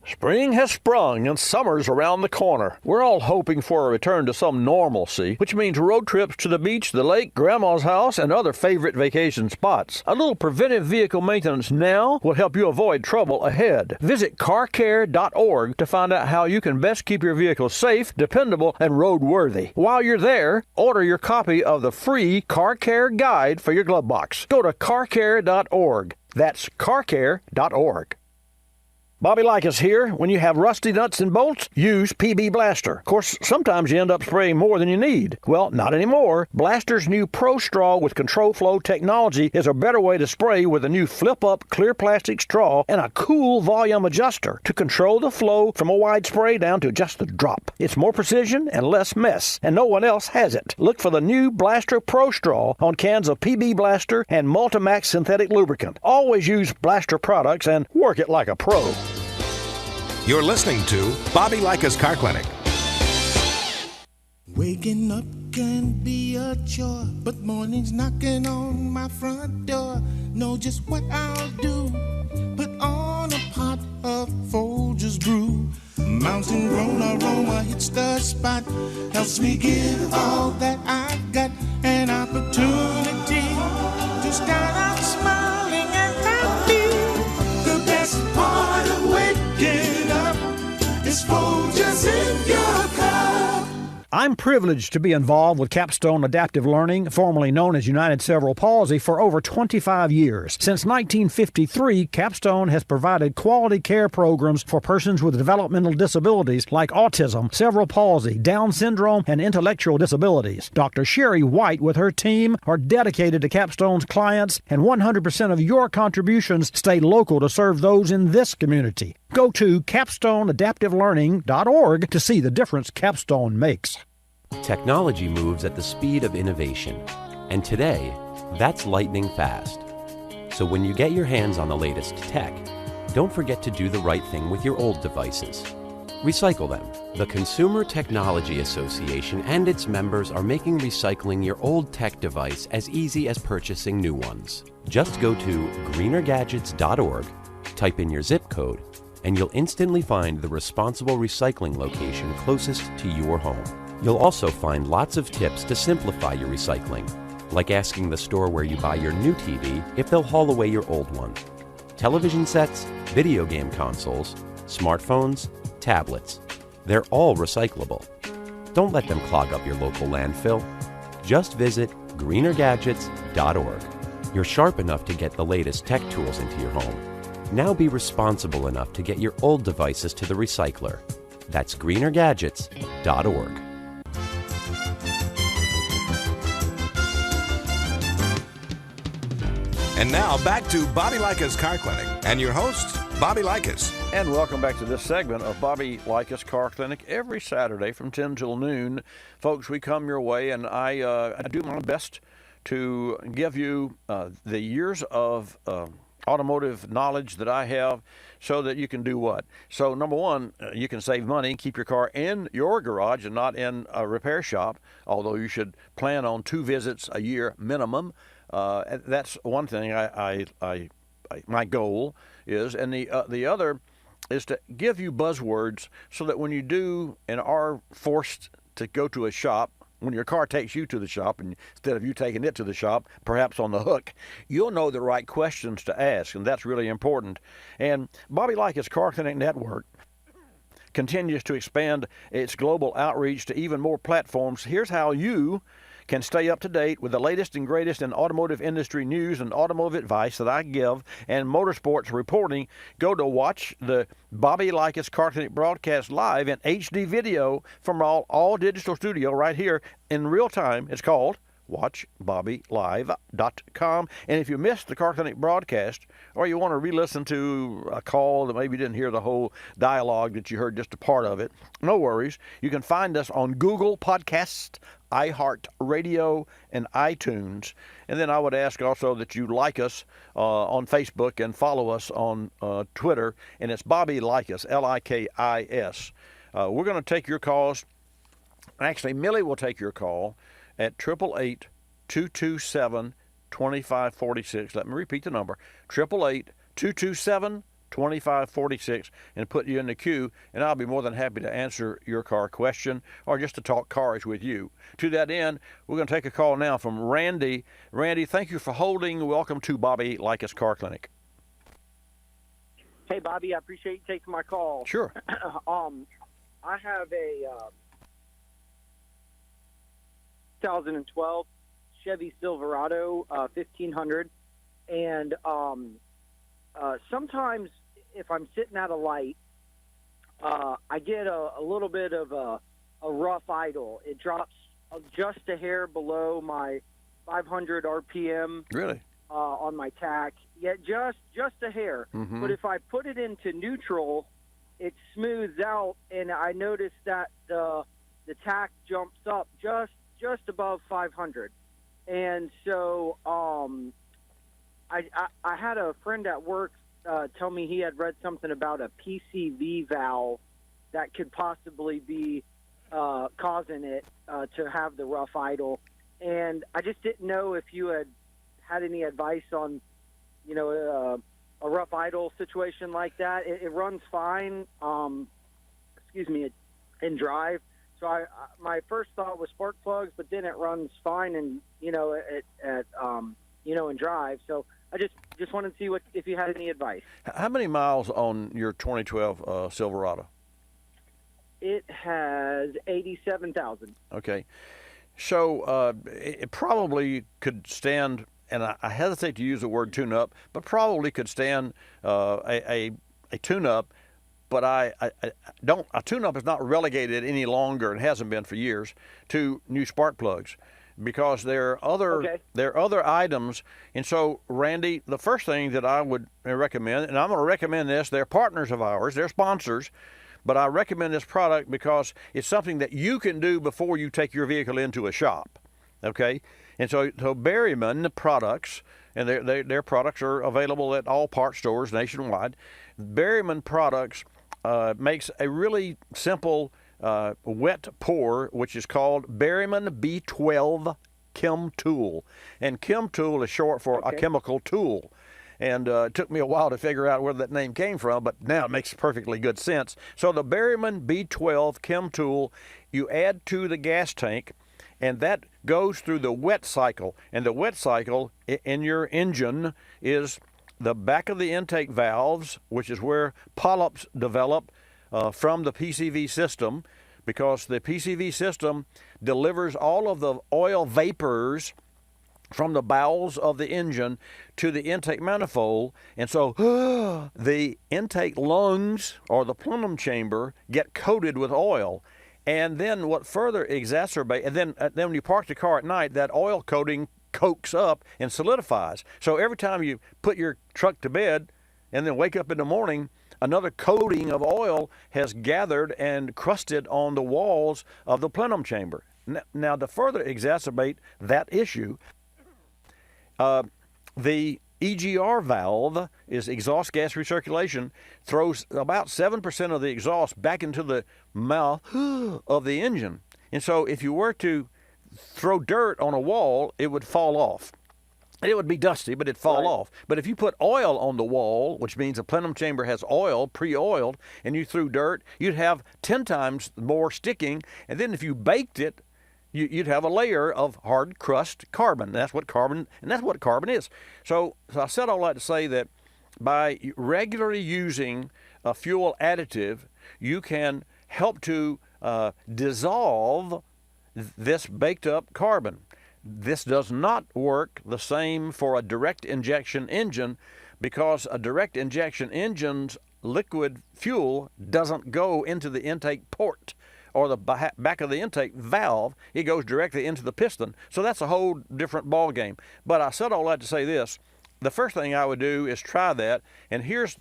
Spring has sprung and summer's around the corner. We're all hoping for a return to some normalcy, which means road trips to the beach, the lake, grandma's house, and other favorite vacation spots. A little preventive vehicle maintenance now will help you avoid trouble ahead. Visit carcare.org to find out how you can best keep your vehicle safe, dependable, and roadworthy. While you're there, order your copy of the free Car Care Guide for your glove box. Go to carcare.org. That's carcare.org. Bobby Likis here. When you have rusty nuts and bolts, use PB Blaster. Of course, sometimes you end up spraying more than you need. Well, not anymore. Blaster's new Pro Straw with Control Flow technology is a better way to spray with a new flip-up clear plastic straw and a cool volume adjuster to control the flow from a wide spray down to just a drop. It's more precision and less mess, and no one else has it. Look for the new Blaster Pro Straw on cans of PB Blaster and Multimax synthetic lubricant. Always use Blaster products and work it like a pro. You're listening to Bobby Likis Car Clinic. Waking up can be a chore, but mornings knocking on my front door. Know just what I'll do. Put on a pot of Folgers brew. Mountain grown aroma hits the spot. Helps me give all that I've got. An opportunity to start out smiling and happy. The best part of waking up is Folgers in your cup. I'm privileged to be involved with Capstone Adaptive Learning, formerly known as United Cerebral Palsy, for over 25 years. Since 1953, Capstone has provided quality care programs for persons with developmental disabilities like autism, cerebral palsy, Down syndrome, and intellectual disabilities. Dr. Sherry White with her team are dedicated to Capstone's clients, and 100% of your contributions stay local to serve those in this community. Go to capstoneadaptivelearning.org to see the difference Capstone makes. Technology moves at the speed of innovation, and today, that's lightning fast. So when you get your hands on the latest tech, don't forget to do the right thing with your old devices. Recycle them. The Consumer Technology Association and its members are making recycling your old tech device as easy as purchasing new ones. Just go to greenergadgets.org, type in your zip code, and you'll instantly find the responsible recycling location closest to your home. You'll also find lots of tips to simplify your recycling, like asking the store where you buy your new TV if they'll haul away your old one. Television sets, video game consoles, smartphones, tablets, they're all recyclable. Don't let them clog up your local landfill. Just visit greenergadgets.org. You're sharp enough to get the latest tech tools into your home. Now be responsible enough to get your old devices to the recycler. That's greenergadgets.org. And now back to Bobby Likis Car Clinic and your host, Bobby Likis. And welcome back to this segment of Bobby Likis Car Clinic every Saturday from 10 till noon. Folks, we come your way, and I do my best to give you the years of automotive knowledge that I have so that you can do what? So number one, you can save money, keep your car in your garage and not in a repair shop, although you should plan on 2 visits a year minimum. That's one thing my goal is. And the other is to give you buzzwords so that when you do and are forced to go to a shop, when your car takes you to the shop, and instead of you taking it to the shop, perhaps on the hook, you'll know the right questions to ask, and that's really important. And Bobby Likis Car Clinic Network continues to expand its global outreach to even more platforms. Here's how you can stay up to date with the latest and greatest in automotive industry news and automotive advice that I give and motorsports reporting. Go to watch the Bobby Likis Car Clinic broadcast live in HD video from all digital studio right here in real time. It's called watchbobbylive.com. And if you missed the Car Clinic broadcast, or you want to re-listen to a call that maybe you didn't hear the whole dialogue, that you heard just a part of it, no worries. You can find us on Google Podcast, iHeartRadio, and iTunes. And then I would ask also that you like us on Facebook and follow us on Twitter. And it's Bobby Likis, Likis. We're going to take your calls. Actually, Millie will take your call at 888-227-2546. Let me repeat the number, 888-227-2546, and put you in the queue, and I'll be more than happy to answer your car question or just to talk cars with you. To that end, we're going to take a call now from Randy. Randy, thank you for holding. Welcome to Bobby Likis Car Clinic. Hey, Bobby, I appreciate you taking my call. Sure. I have a 2012 Chevy Silverado 1500, and sometimes if I'm sitting at a light, I get a little bit of a rough idle. It drops just a hair below my 500 RPM. Really? On my tack. Yeah, just a hair. Mm-hmm. But if I put it into neutral, it smooths out, and I notice that the tack jumps up just above 500. And so I had a friend at work tell me he had read something about a PCV valve that could possibly be causing it to have the rough idle. And I just didn't know if you had any advice on, a rough idle situation like that. It runs fine, in drive. So my first thought was spark plugs, but then it runs fine in drive. So I just wanted to see if you had any advice. How many miles on your 2012 Silverado? It has 87,000. Okay. So it probably could stand, and I hesitate to use the word tune-up, but probably could stand a tune-up. But a tune-up is not relegated any longer, and hasn't been for years, to new spark plugs, because there are other items. And so, Randy, the first thing that I would recommend, and I'm going to recommend this, they're partners of ours, they're sponsors, but I recommend this product because it's something that you can do before you take your vehicle into a shop. Okay, and so Berryman products, and their products are available at all parts stores nationwide. Berryman products makes a really simple wet pour, which is called Berryman B12 Chem Tool. And Chem Tool is short for a chemical tool. And it took me a while to figure out where that name came from, but now it makes perfectly good sense. So the Berryman B12 Chem Tool, you add to the gas tank, and that goes through the wet cycle. And the wet cycle in your engine is the back of the intake valves, which is where polyps develop from the PCV system, because the PCV system delivers all of the oil vapors from the bowels of the engine to the intake manifold. And so the intake lungs, or the plenum chamber, get coated with oil. And then what further exacerbates, and then when you park the car at night, that oil coating coaks up and solidifies. So every time you put your truck to bed and then wake up in the morning, another coating of oil has gathered and crusted on the walls of the plenum chamber. Now, to further exacerbate that issue, the EGR valve is exhaust gas recirculation, throws about 7% of the exhaust back into the mouth of the engine. And so if you were to throw dirt on a wall, it would fall off. It would be dusty, but it'd fall off. But if you put oil on the wall, which means the plenum chamber has oil, pre-oiled, and you threw dirt, you'd have 10 times more sticking. And then if you baked it, you'd have a layer of hard crust carbon. That's what carbon is. So I said all that to say that by regularly using a fuel additive, you can help to dissolve this baked up carbon. This does not work the same for a direct injection engine, because a direct injection engine's liquid fuel doesn't go into the intake port or the back of the intake valve. It goes directly into the piston. So that's a whole different ball game. But I said all that to say this. The first thing I would do is try that, and here's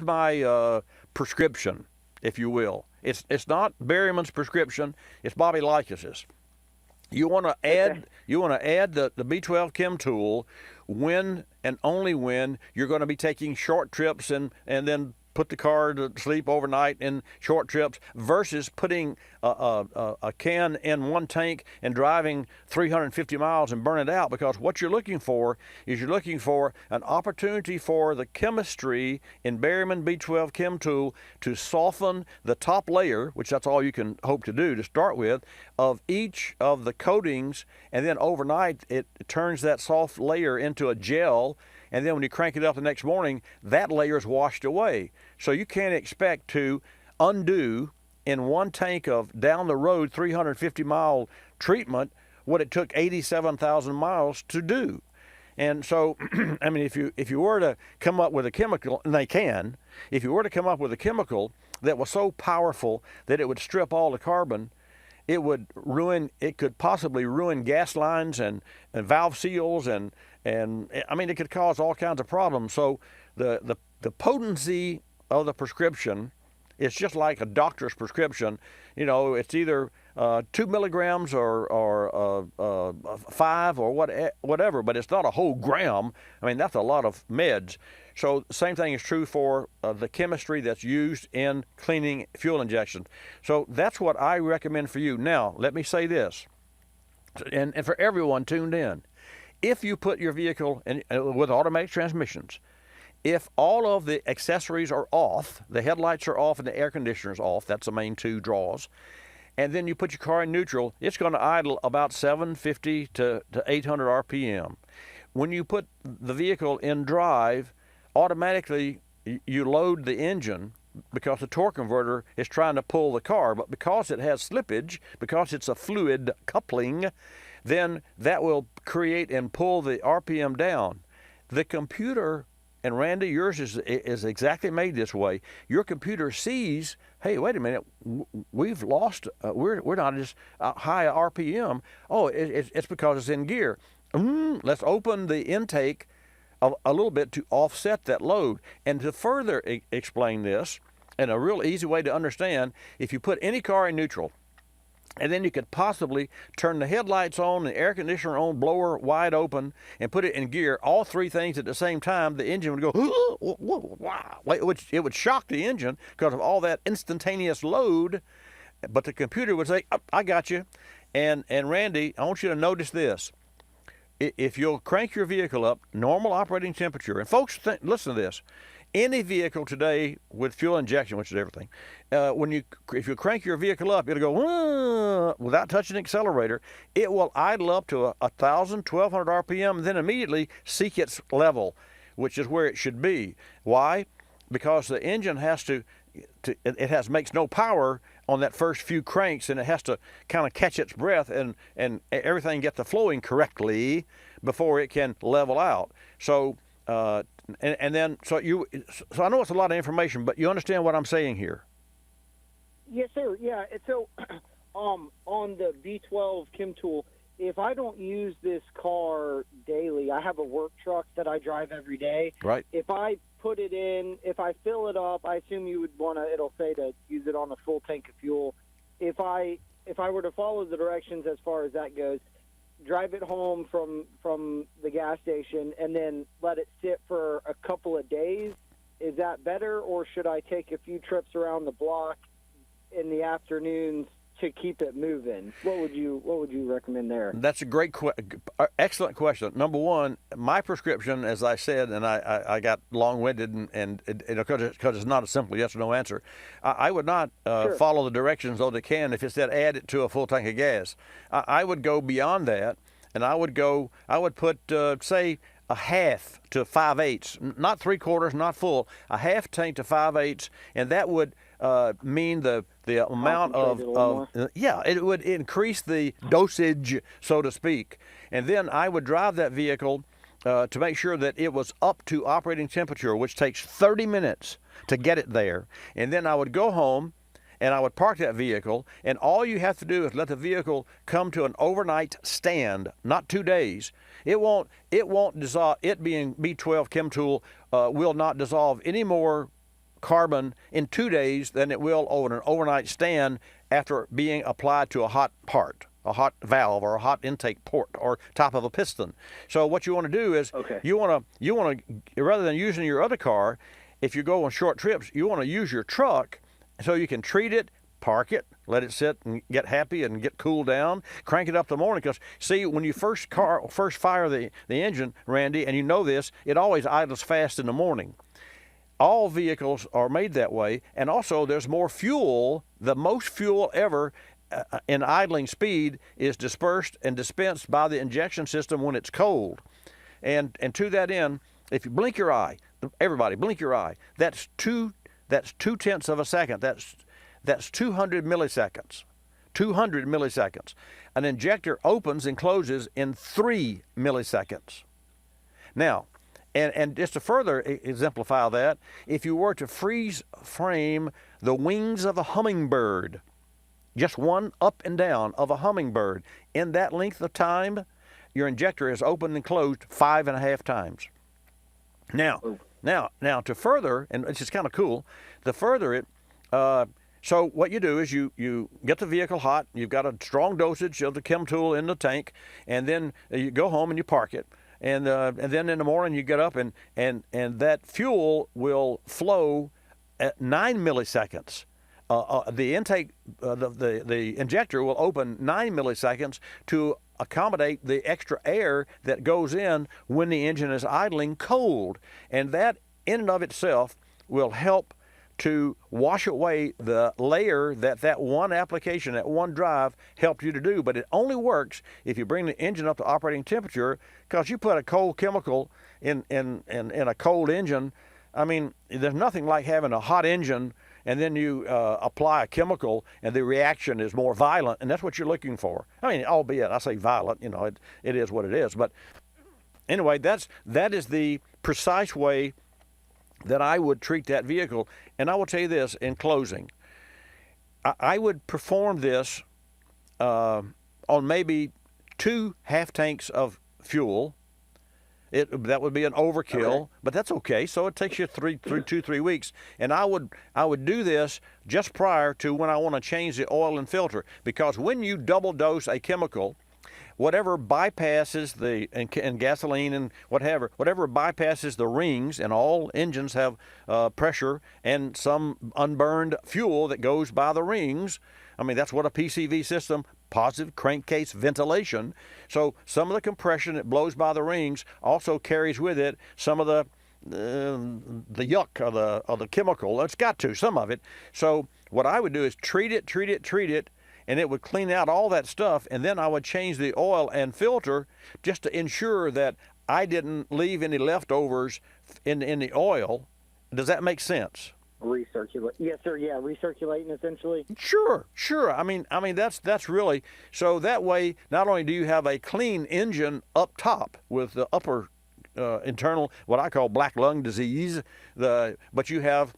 my prescription, if you will. It's not Berryman's prescription. It's Bobby Likis's. You want to add the B12 Chem tool when and only when you're going to be taking short trips and then put the car to sleep overnight in short trips, versus putting a can in one tank and driving 350 miles and burn it out. Because what you're looking for is an opportunity for the chemistry in Berryman B12 Chem Tool to soften the top layer, which that's all you can hope to do to start with, of each of the coatings, and then overnight it turns that soft layer into a gel. And then when you crank it up the next morning, that layer is washed away. So you can't expect to undo in one tank of down the road 350-mile treatment what it took 87,000 miles to do. And so, I mean, if you were to come up with a chemical, and they can, if you were to come up with a chemical that was so powerful that it would strip all the carbon, it could possibly ruin gas lines and valve seals and I mean, it could cause all kinds of problems. So the potency of the prescription is just like a doctor's prescription. You know, it's either 2 milligrams or 5 or whatever, but it's not a whole gram. I mean, that's a lot of meds. So the same thing is true for the chemistry that's used in cleaning fuel injection. So that's what I recommend for you. Now, let me say this, and for everyone tuned in. If you put your vehicle with automatic transmissions, if all of the accessories are off, the headlights are off and the air conditioner's off, that's the main two draws, and then you put your car in neutral, it's going to idle about 750 to 800 RPM. When you put the vehicle in drive, automatically you load the engine because the torque converter is trying to pull the car, but because it has slippage, because it's a fluid coupling, then that will create and pull the RPM down. The computer, and Randy, yours is exactly made this way. Your computer sees, hey, wait a minute, we've lost, we're not as high RPM. Oh, it's because it's in gear. Let's open the intake a little bit to offset that load. And to further explain this, and a real easy way to understand, if you put any car in neutral, and then you could possibly turn the headlights on, the air conditioner on, blower wide open, and put it in gear, all three things at the same time, the engine would go, wow. It would shock the engine because of all that instantaneous load. But the computer would say, oh, I got you. And Randy, I want you to notice this. If you'll crank your vehicle up, normal operating temperature, and folks, listen to this. Any vehicle today with fuel injection, which is everything, if you crank your vehicle up, it'll go without touching the accelerator. It will idle up to 1,000, 1,200 RPM, and then immediately seek its level, which is where it should be. Why? Because the engine makes no power on that first few cranks, and it has to kind of catch its breath and everything get the flowing correctly before it can level out. So. So I know it's a lot of information, but you understand what I'm saying here? Yes, sir. Yeah. So, on the B12 Chem Tool, if I don't use this car daily, I have a work truck that I drive every day. Right. If I put it in, if I fill it up, I assume you would want to. It'll say to use it on a full tank of fuel. If I were to follow the directions as far as that goes, drive it home from the gas station and then let it sit for a couple of days, is that better, or should I take a few trips around the block in the afternoons to keep it moving? What would you recommend there? That's a great, excellent question. Number one, my prescription, as I said, and I got long-winded, and because it's not a simple yes or no answer, I would not follow the directions though they can if it said add it to a full tank of gas. I would go beyond that, and I would put say a half to 5/8, not 3/4, not full, a half tank to 5/8, and that would mean the amount of it would increase the dosage, so to speak. And then I would drive that vehicle to make sure that it was up to operating temperature, which takes 30 minutes to get it there. And then I would go home and I would park that vehicle, and all you have to do is let the vehicle come to an overnight stand, not 2 days. It won't dissolve. It being B12 chem tool will not dissolve any more carbon in 2 days than it will over an overnight stand after being applied to a hot part, a hot valve, or a hot intake port, or top of a piston. So what you want to do is you want to rather than using your other car, if you go on short trips, you want to use your truck so you can treat it, park it, let it sit and get happy and get cooled down, crank it up in the morning. Because see, when you first fire the engine, Randy, and you know this, it always idles fast in the morning. All vehicles are made that way, and also there's more fuel. The most fuel ever in idling speed is dispersed and dispensed by the injection system when it's cold. And to that end, if you blink your eye, everybody blink your eye, that's 2/10 of a second. That's 200 milliseconds. 200 milliseconds. An injector opens and closes in 3 milliseconds. Now, and just to further exemplify that, if you were to freeze frame the wings of a hummingbird, just one up and down of a hummingbird, in that length of time, your injector is opened and closed 5.5 times. Now, to further, and it's just kind of cool, to further it, so what you do is you get the vehicle hot, you've got a strong dosage of the chem tool in the tank, and then you go home and you park it. And then in the morning you get up and that fuel will flow at 9 milliseconds. The intake, the injector will open 9 milliseconds to accommodate the extra air that goes in when the engine is idling cold. And that in and of itself will help to wash away the layer that one application, that one drive helped you to do. But it only works if you bring the engine up to operating temperature, because you put a cold chemical in a cold engine. I mean, there's nothing like having a hot engine and then you apply a chemical and the reaction is more violent, and that's what you're looking for. I mean, albeit I say violent, it is what it is. But anyway, that is the precise way that I would treat that vehicle. And I will tell you this in closing. I would perform this on maybe 2 half tanks of fuel. That would be an overkill, but that's okay. So it takes you 3 weeks. And I would do this just prior to when I want to change the oil and filter, because when you double dose a chemical, whatever bypasses and gasoline and whatever bypasses the rings, and all engines have pressure and some unburned fuel that goes by the rings. I mean, that's what a PCV system, positive crankcase ventilation. So some of the compression that blows by the rings also carries with it some of the yuck of the chemical. It's got to, some of it. So what I would do is treat it, and it would clean out all that stuff, and then I would change the oil and filter just to ensure that I didn't leave any leftovers in the oil. Does that make sense? Recirculate. Yes, sir. Yeah, recirculating essentially. Sure. I mean that's really, so that way not only do you have a clean engine up top with the upper internal, what I call black lung disease, but you have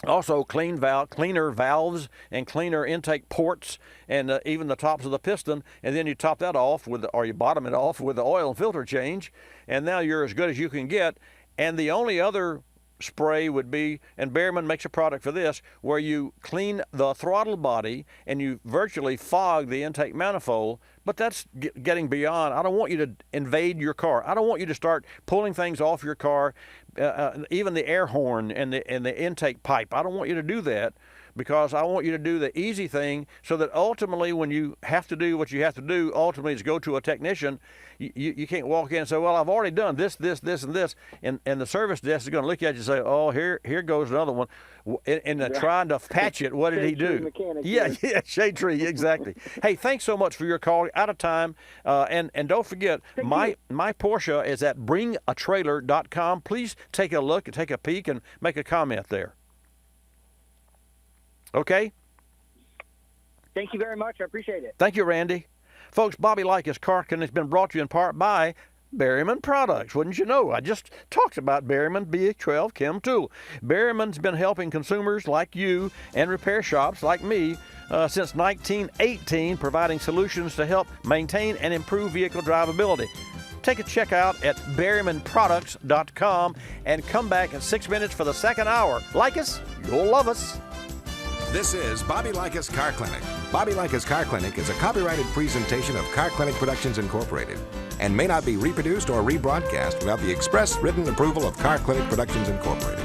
also cleaner valves and cleaner intake ports, and even the tops of the piston, and then you top that off or you bottom it off with the oil and filter change, and now you're as good as you can get. And the only other spray would be, and Behrman makes a product for this, where you clean the throttle body and you virtually fog the intake manifold. But that's getting beyond. I don't want you to invade your car. I don't want you to start pulling things off your car, even the air horn and the intake pipe. I don't want you to do that. because I want you to do the easy thing so that ultimately when you have to do what you have to do, ultimately is go to a technician. You can't walk in and say, well, I've already done this, and this, and the service desk is going to look at you and say, oh, here goes another one. And trying to patch it, what did he do? Yeah, shade tree, exactly. Hey, thanks so much for your call. Out of time. And don't forget, my Porsche is at bringatrailer.com. Please take a look and take a peek and make a comment there. Okay? Thank you very much. I appreciate it. Thank you, Randy. Folks, Bobby Likis Car Clinic has been brought to you in part by Berryman Products. Wouldn't you know? I just talked about Berryman BH12 Chem Tool. Berryman's been helping consumers like you and repair shops like me since 1918, providing solutions to help maintain and improve vehicle drivability. Take a check out at berrymanproducts.com and come back in 6 minutes for the second hour. Like us, you'll love us. This is Bobby Likis Car Clinic. Bobby Likis Car Clinic is a copyrighted presentation of Car Clinic Productions Incorporated and may not be reproduced or rebroadcast without the express written approval of Car Clinic Productions Incorporated.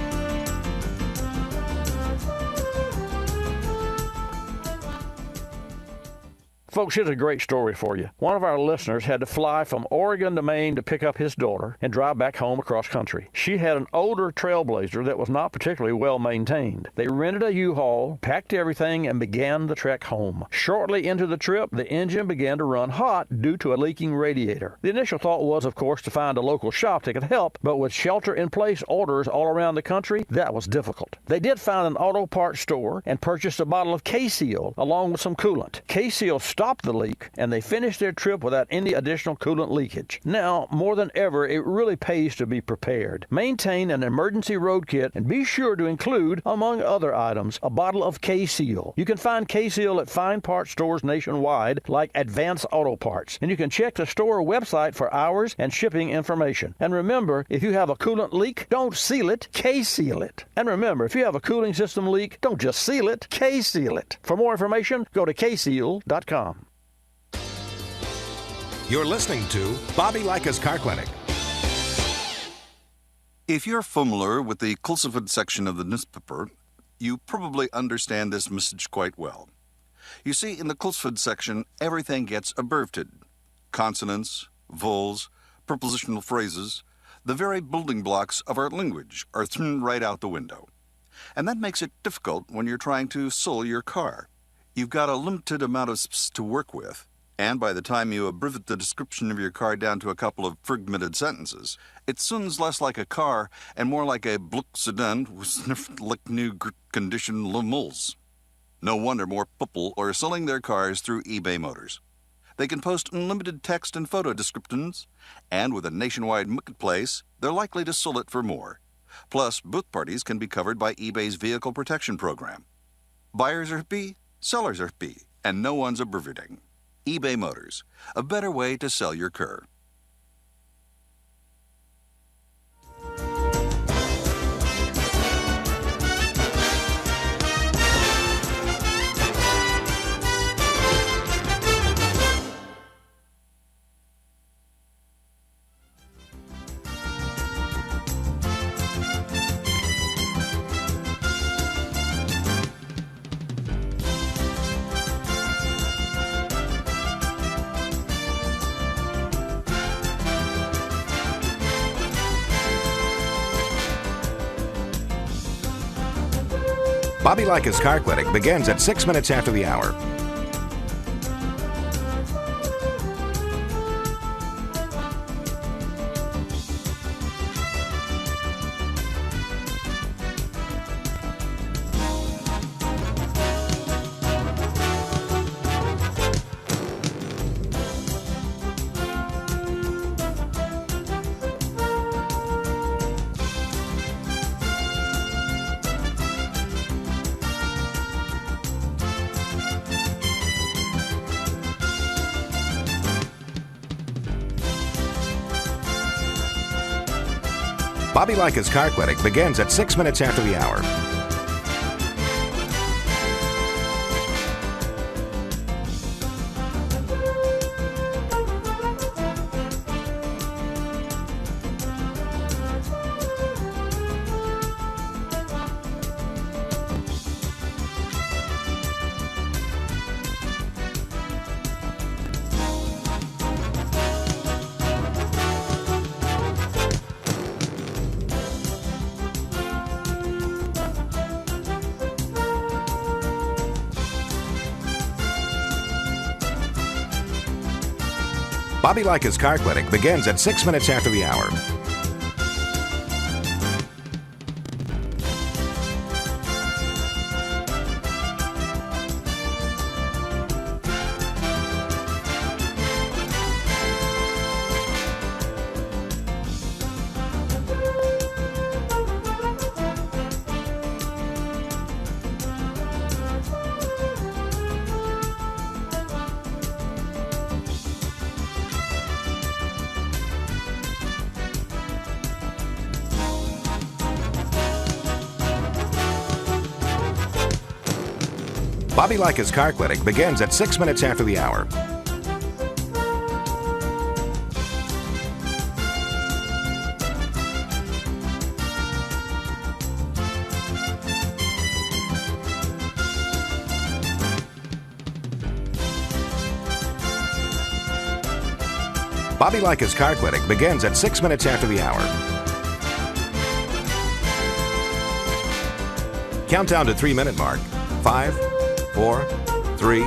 Folks, here's a great story for you. One of our listeners had to fly from Oregon to Maine to pick up his daughter and drive back home across country. She had an older Trailblazer that was not particularly well maintained. They rented a U-Haul, packed everything, and began the trek home. Shortly into the trip, the engine began to run hot due to a leaking radiator. The initial thought was, of course, to find a local shop that could help, but with shelter-in-place orders all around the country, that was difficult. They did find an auto parts store and purchased a bottle of K-Seal along with some coolant. K-Seal stopped the leak, and they finished their trip without any additional coolant leakage. Now, more than ever, it really pays to be prepared. Maintain an emergency road kit and be sure to include, among other items, a bottle of K-Seal. You can find K-Seal at fine parts stores nationwide, like Advance Auto Parts, and you can check the store website for hours and shipping information. And remember, if you have a coolant leak, don't seal it, K-Seal it. And remember, if you have a cooling system leak, don't just seal it, K-Seal it. For more information, go to kseal.com. You're listening to Bobby Likis Car Clinic. If you're familiar with the Kulsifid section of the newspaper, you probably understand this message quite well. You see, in the Kulsifid section, everything gets abbreviated. Consonants, vowels, prepositional phrases, the very building blocks of our language are thrown right out the window. And that makes it difficult when you're trying to sell your car. You've got a limited amount of space to work with. And by the time you abbreviate the description of your car down to a couple of fragmented sentences, it sounds less like a car and more like a Bluck sedan with sniffed like new condition lemals. No wonder more people are selling their cars through eBay Motors. They can post unlimited text and photo descriptions, and with a nationwide marketplace, they're likely to sell it for more. Plus, both parties can be covered by eBay's Vehicle Protection Program. Buyers are happy, sellers are happy, and no one's abbreviating. eBay Motors, a better way to sell your car. Bobby Likis Car Clinic begins at 6 minutes after the hour. Bobby Likis Car Clinic begins at 6 minutes after the hour. Bobby Likis Car Clinic begins at 6 minutes after the hour. Bobby Likis Car Clinic begins at 6 minutes after the hour. Bobby Likis Car Clinic begins at 6 minutes after the hour. Countdown to 3-minute mark. 5, 4, 3,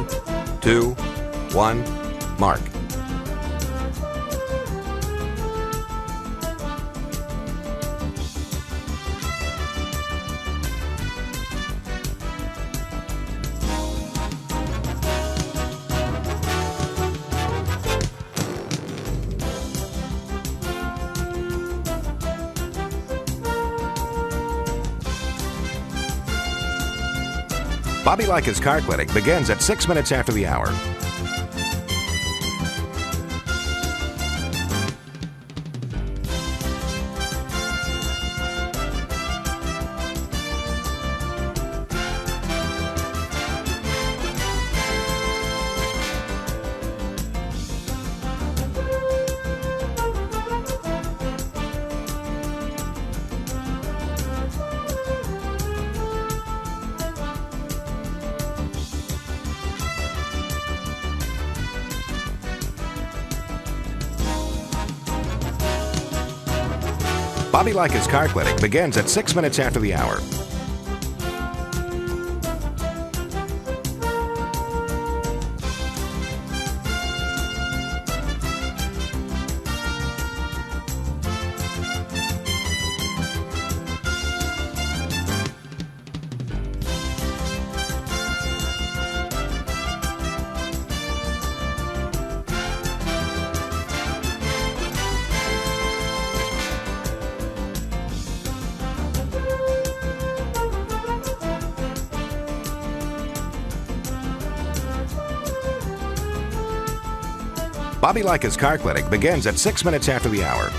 2, 1, mark. Bobby Likis Car Clinic begins at 6 minutes after the hour. Bobby Likis Car Clinic begins at 6 minutes after the hour. Bobby Likis Car Clinic begins at 6 minutes after the hour.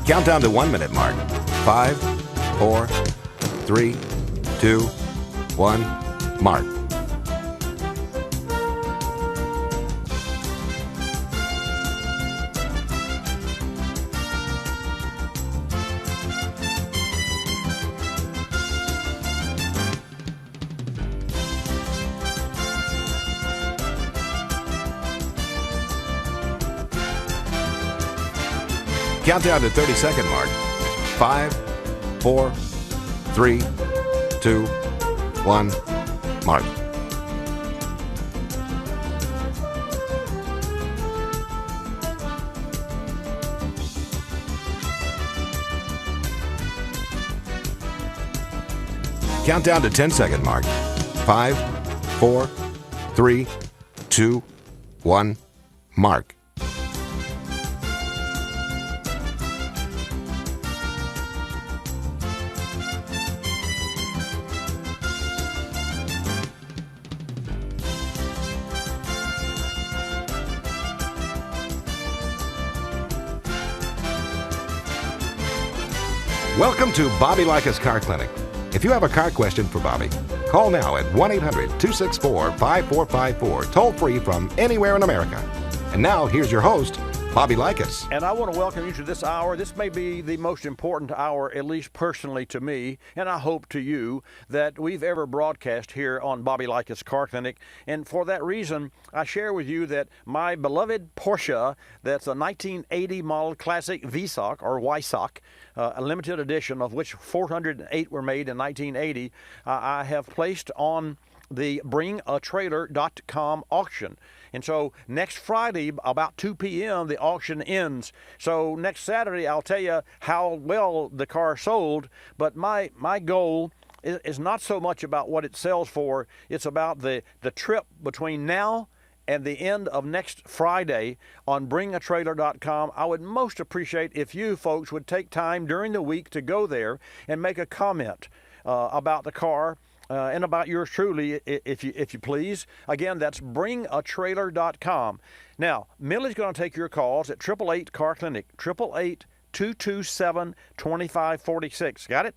Countdown to 1-minute mark. 5, 4, 3, 2, 1, mark. Countdown to 30-second mark. 5, 4, 3, 2, 1, mark. Countdown to 10-second mark. 5, 4, 3, 2, 1, mark. Welcome to Bobby Likis Car Clinic. If you have a car question for Bobby, call now at 1-800-264-5454, toll free from anywhere in America. And now, here's your host, Bobby Likis. And I want to welcome you to this hour. This may be the most important hour, at least personally to me, and I hope to you, that we've ever broadcast here on Bobby Likis Car Clinic. And for that reason, I share with you that my beloved Porsche, that's a 1980 model classic VSOC, or YSOC, a limited edition, of which 408 were made in 1980, I have placed on the bringatrailer.com auction. And so next Friday, about 2 p.m., the auction ends. So next Saturday, I'll tell you how well the car sold. But my goal is not so much about what it sells for. It's about the trip between now and the end of next Friday on bringatrailer.com. I would most appreciate if you folks would take time during the week to go there and make a comment about the car and about yours truly, if you please. Again, that's bringatrailer.com. Now, Millie's going to take your calls at 888 Car Clinic, 888-227-2546. Got it?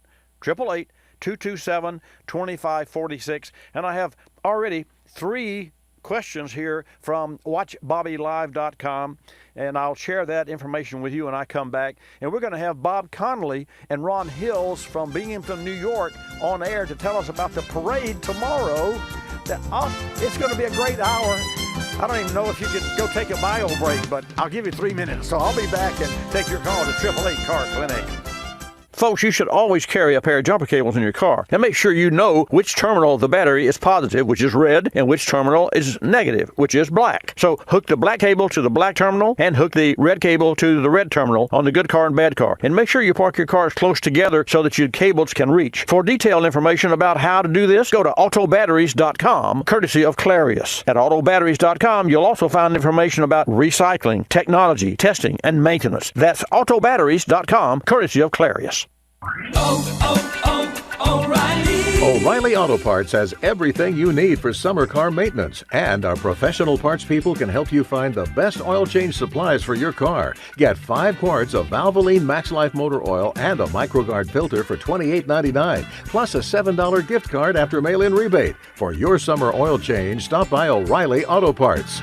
888-227-2546. And I have already 3 questions here from watchbobbylive.com, and I'll share that information with you when I come back. And we're going to have Bob Connolly and Ron Hills from Binghamton, New York on air to tell us about the parade tomorrow. It's going to be a great hour. I don't even know if you could go take a bio break, but I'll give you 3 minutes. So I'll be back and take your call to 888 Car Clinic. Folks, you should always carry a pair of jumper cables in your car and make sure you know which terminal of the battery is positive, which is red, and which terminal is negative, which is black. So hook the black cable to the black terminal and hook the red cable to the red terminal on the good car and bad car. And make sure you park your cars close together so that your cables can reach. For detailed information about how to do this, go to autobatteries.com, courtesy of Clarius. At autobatteries.com, you'll also find information about recycling, technology, testing, and maintenance. That's autobatteries.com, courtesy of Clarius. O'Reilly Auto Parts has everything you need for summer car maintenance, and our professional parts people can help you find the best oil change supplies for your car. Get 5 quarts of Valvoline Max Life motor oil and a MicroGuard filter for $28.99, plus a $7 gift card after mail-in rebate. For your summer oil change, stop by O'Reilly Auto Parts.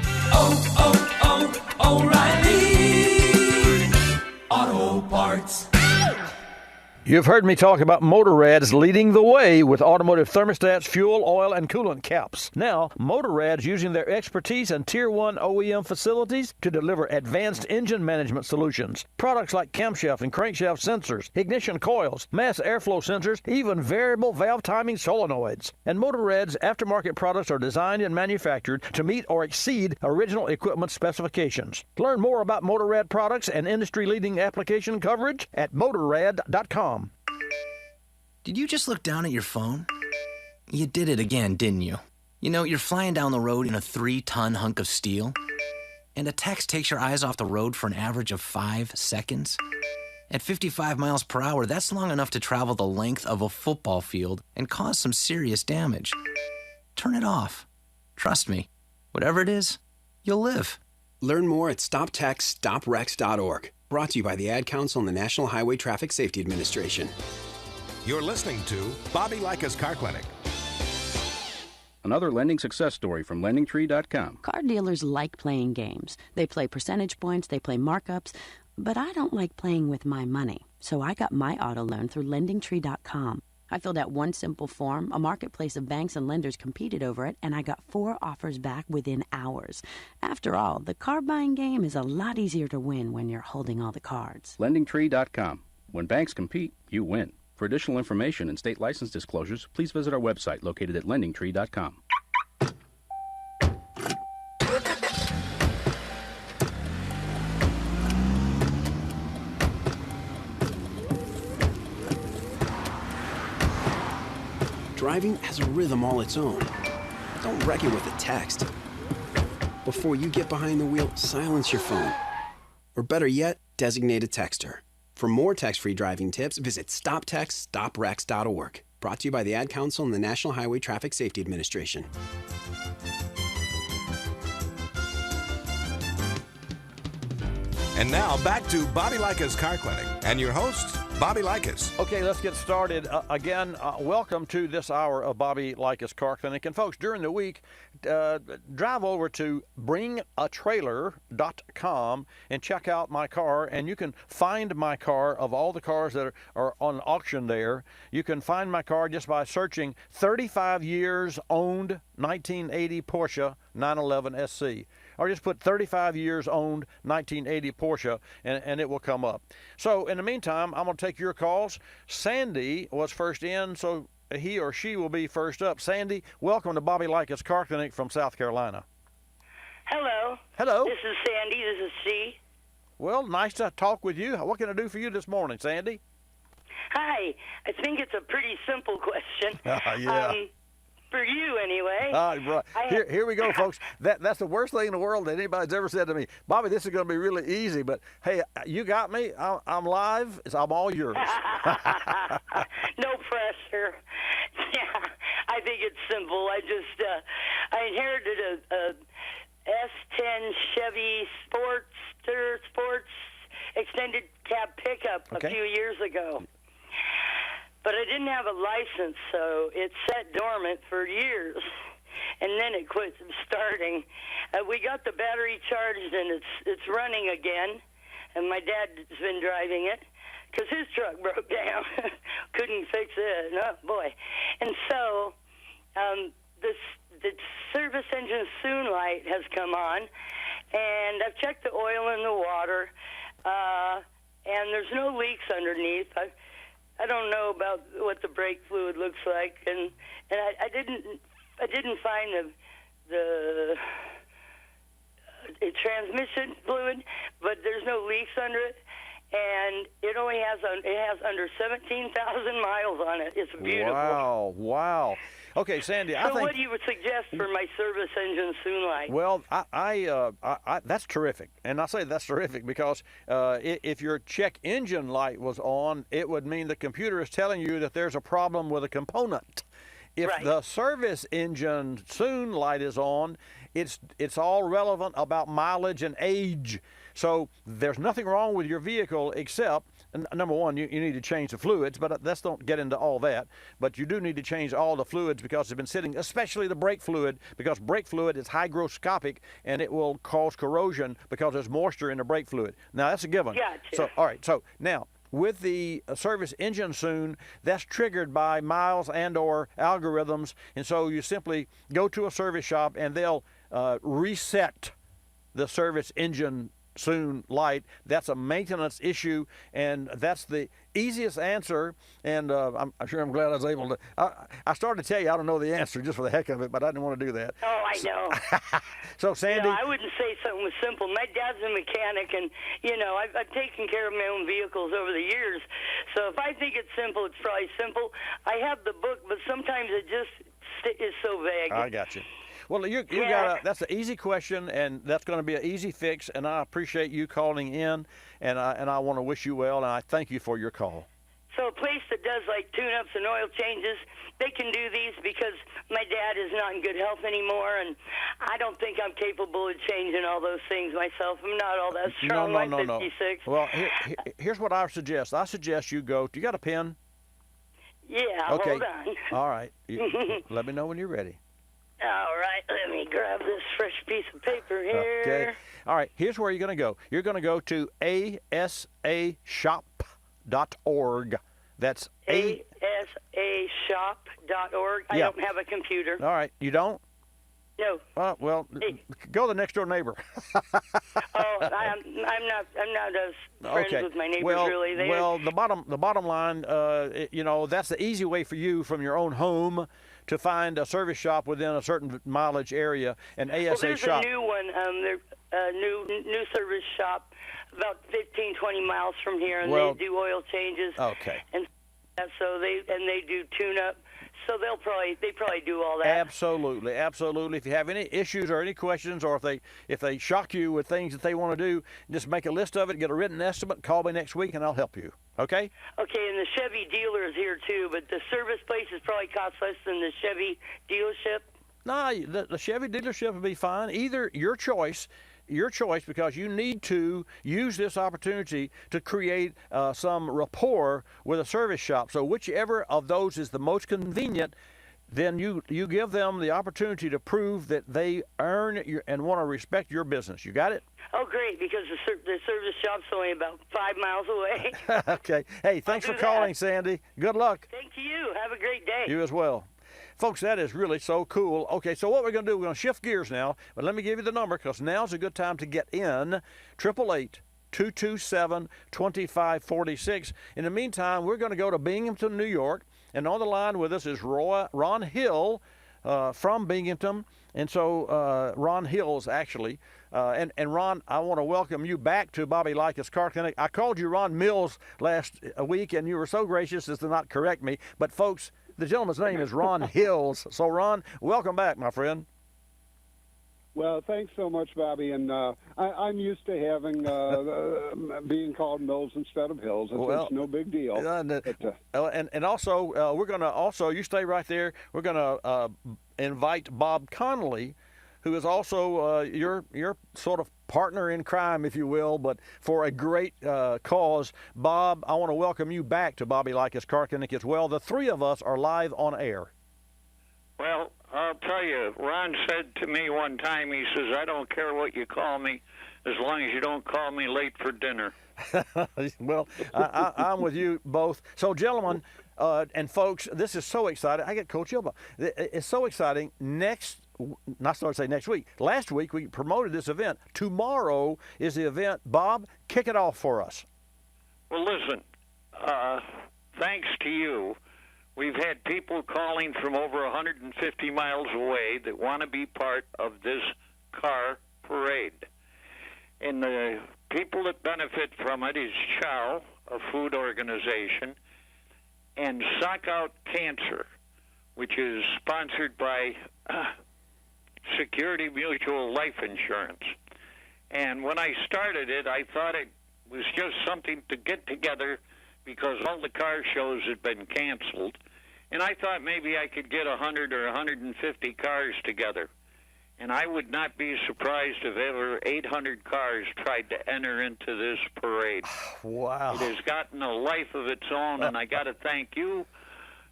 O'Reilly Auto Parts. You've heard me talk about Motorrad's leading the way with automotive thermostats, fuel, oil, and coolant caps. Now, Motorrad's using their expertise in Tier 1 OEM facilities to deliver advanced engine management solutions. Products like camshaft and crankshaft sensors, ignition coils, mass airflow sensors, even variable valve timing solenoids. And Motorrad's aftermarket products are designed and manufactured to meet or exceed original equipment specifications. Learn more about Motorrad products and industry-leading application coverage at Motorrad.com. Did you just look down at your phone? You did it again, didn't you? You know, you're flying down the road in a 3-ton hunk of steel, and a text takes your eyes off the road for an average of 5 seconds. At 55 miles per hour, that's long enough to travel the length of a football field and cause some serious damage. Turn it off. Trust me, whatever it is, you'll live. Learn more at stoptextsstopwrecks.org. Brought to you by the Ad Council and the National Highway Traffic Safety Administration. You're listening to Bobby Likis Car Clinic. Another lending success story from LendingTree.com. Car dealers like playing games. They play percentage points, they play markups, but I don't like playing with my money. So I got my auto loan through LendingTree.com. I filled out one simple form, a marketplace of banks and lenders competed over it, and I got 4 offers back within hours. After all, the car buying game is a lot easier to win when you're holding all the cards. LendingTree.com. When banks compete, you win. For additional information and state license disclosures, please visit our website located at LendingTree.com. Driving has a rhythm all its own. Don't wreck it with a text. Before you get behind the wheel, silence your phone. Or better yet, designate a texter. For more text-free driving tips, visit stoptextsstopwrecks.org. Brought to you by the Ad Council and the National Highway Traffic Safety Administration. And now back to Bobby Likis Car Clinic and your host, Bobby Likis. Okay, let's get started. Again, welcome to this hour of Bobby Likis Car Clinic. And folks, during the week, drive over to bringatrailer.com and check out my car, and you can find my car. Of all the cars that are on auction there, you can find my car just by searching 35 years owned 1980 Porsche 911 SC. Or just put 35 years owned 1980 Porsche, and it will come up. So in the meantime, I'm going to take your calls. Sandy was first in, so he or she will be first up. Sandy, welcome to Bobby Likis Car Clinic from South Carolina. Hello. Hello. This is Sandy. This is she. Well, nice to talk with you. What can I do for you this morning, Sandy? Hi. I think it's a pretty simple question. Yeah. For you, anyway. Right. Here we go, folks. That's the worst thing in the world that anybody's ever said to me. Bobby, this is going to be really easy, but hey, you got me. I'm live. I'm all yours. No pressure. Yeah, I think it's simple. I inherited a S10 Chevy Sports extended cab pickup a few years ago. But I didn't have a license, so it sat dormant for years, and then it quit starting. We got the battery charged, and it's running again, and my dad's been driving it because his truck broke down. Couldn't fix it. Oh, boy. And so the service engine soon light has come on, and I've checked the oil in the water, and there's no leaks underneath. I don't know about what the brake fluid looks like, and I didn't find the transmission fluid, but there's no leaks under it, and it only has under 17,000 miles on it. It's beautiful. Wow. Okay, Sandy, so I think. What do you would suggest for my service engine soon light? Well, I that's terrific, and I say that's terrific because if your check engine light was on, it would mean the computer is telling you that there's a problem with a component. If the service engine soon light is on, it's all relevant about mileage and age. So there's nothing wrong with your vehicle except, number one, you need to change the fluids, but let's don't get into all that. But you do need to change all the fluids because it's been sitting, especially the brake fluid, because brake fluid is hygroscopic and it will cause corrosion because there's moisture in the brake fluid. Now, that's a given. Gotcha. So, all right, so now, with the service engine soon, that's triggered by miles and or algorithms, and so you simply go to a service shop and they'll reset the service engine soon light. That's a maintenance issue, and that's the easiest answer. And I'm glad I was able to. I started to tell you I don't know the answer just for the heck of it, but I didn't want to do that. Oh, I know. So, Sandy, I wouldn't say something was simple. My dad's a mechanic, and I've taken care of my own vehicles over the years. So if I think it's simple, it's probably simple. I have the book, but sometimes it just is so vague. I got you. Well, that's an easy question, and that's going to be an easy fix, and I appreciate you calling in, and I want to wish you well, and I thank you for your call. So a place that does like tune-ups and oil changes, they can do these because my dad is not in good health anymore, and I don't think I'm capable of changing all those things myself. I'm not all that strong. I'm 56. Well, here's what I suggest. I suggest you go. Do you got a pen? Yeah, okay. Hold on. All right. Let me know when you're ready. All right, let me grab this fresh piece of paper here. Okay. All right, here's where you're going to go. You're going to go to asashop.org. That's asashop.org. I don't have a computer. All right, you don't? No. Well, go to the next door neighbor. I'm not as friends with my neighbors really. The bottom line, that's the easy way for you from your own home to find a service shop within a certain mileage area. And ASA there's shop. There's a new one. There's a new service shop about 15, 20 miles from here, and they do oil changes. Okay. And so they do tune-up. So they probably do all that. Absolutely. If you have any issues or any questions, or if they shock you with things that they want to do, just make a list of it, get a written estimate, call me next week, and I'll help you. Okay? Okay, and the Chevy dealer is here too, but the service places probably cost less than the Chevy dealership. No, the Chevy dealership will be fine. Either your choice, because you need to use this opportunity to create some rapport with a service shop. So whichever of those is the most convenient, then you give them the opportunity to prove that they earn and want to respect your business. You got it? Oh, great, because the service shop's only about 5 miles away. Okay. Hey, thanks for calling, Sandy. Good luck. Thank you. Have a great day. You as well. Folks, that is really so cool. Okay, so what we're going to do, we're going to shift gears now, but let me give you the number because now's a good time to get in, 888-227-2546. In the meantime, we're going to go to Binghamton, New York, And on the line with us is Ron Hill from Binghamton. And so Ron Hills, actually. And Ron, I want to welcome you back to Bobby Likis Car Clinic. I called you Ron Mills last week, and you were so gracious as to not correct me. But, folks, the gentleman's name is Ron Hills. So, Ron, welcome back, my friend. Well, thanks so much, Bobby. And I'm used to having being called Mills instead of Hills. It's no big deal. And also, we're going to you stay right there. We're going to invite Bob Connolly, who is also your sort of partner in crime, if you will, but for a great cause. Bob, I want to welcome you back to Bobby Likis Car Clinic as well. The three of us are live on air. Well, I'll tell you, Ron said to me one time, he says, I don't care what you call me as long as you don't call me late for dinner. Well, I'm with you both. So, gentlemen and folks, this is so exciting. I get Coach Ilba. It's so exciting. Next week. Last week, we promoted this event. Tomorrow is the event. Bob, kick it off for us. Well, listen, thanks to you, we've had people calling from over 150 miles away that want to be part of this car parade. And the people that benefit from it is Chow, a food organization, and Sock Out Cancer, which is sponsored by Security Mutual Life Insurance. And when I started it, I thought it was just something to get together because all the car shows had been canceled. And I thought maybe I could get 100 or 150 cars together. And I would not be surprised if ever 800 cars tried to enter into this parade. Wow. It has gotten a life of its own, and I got to thank you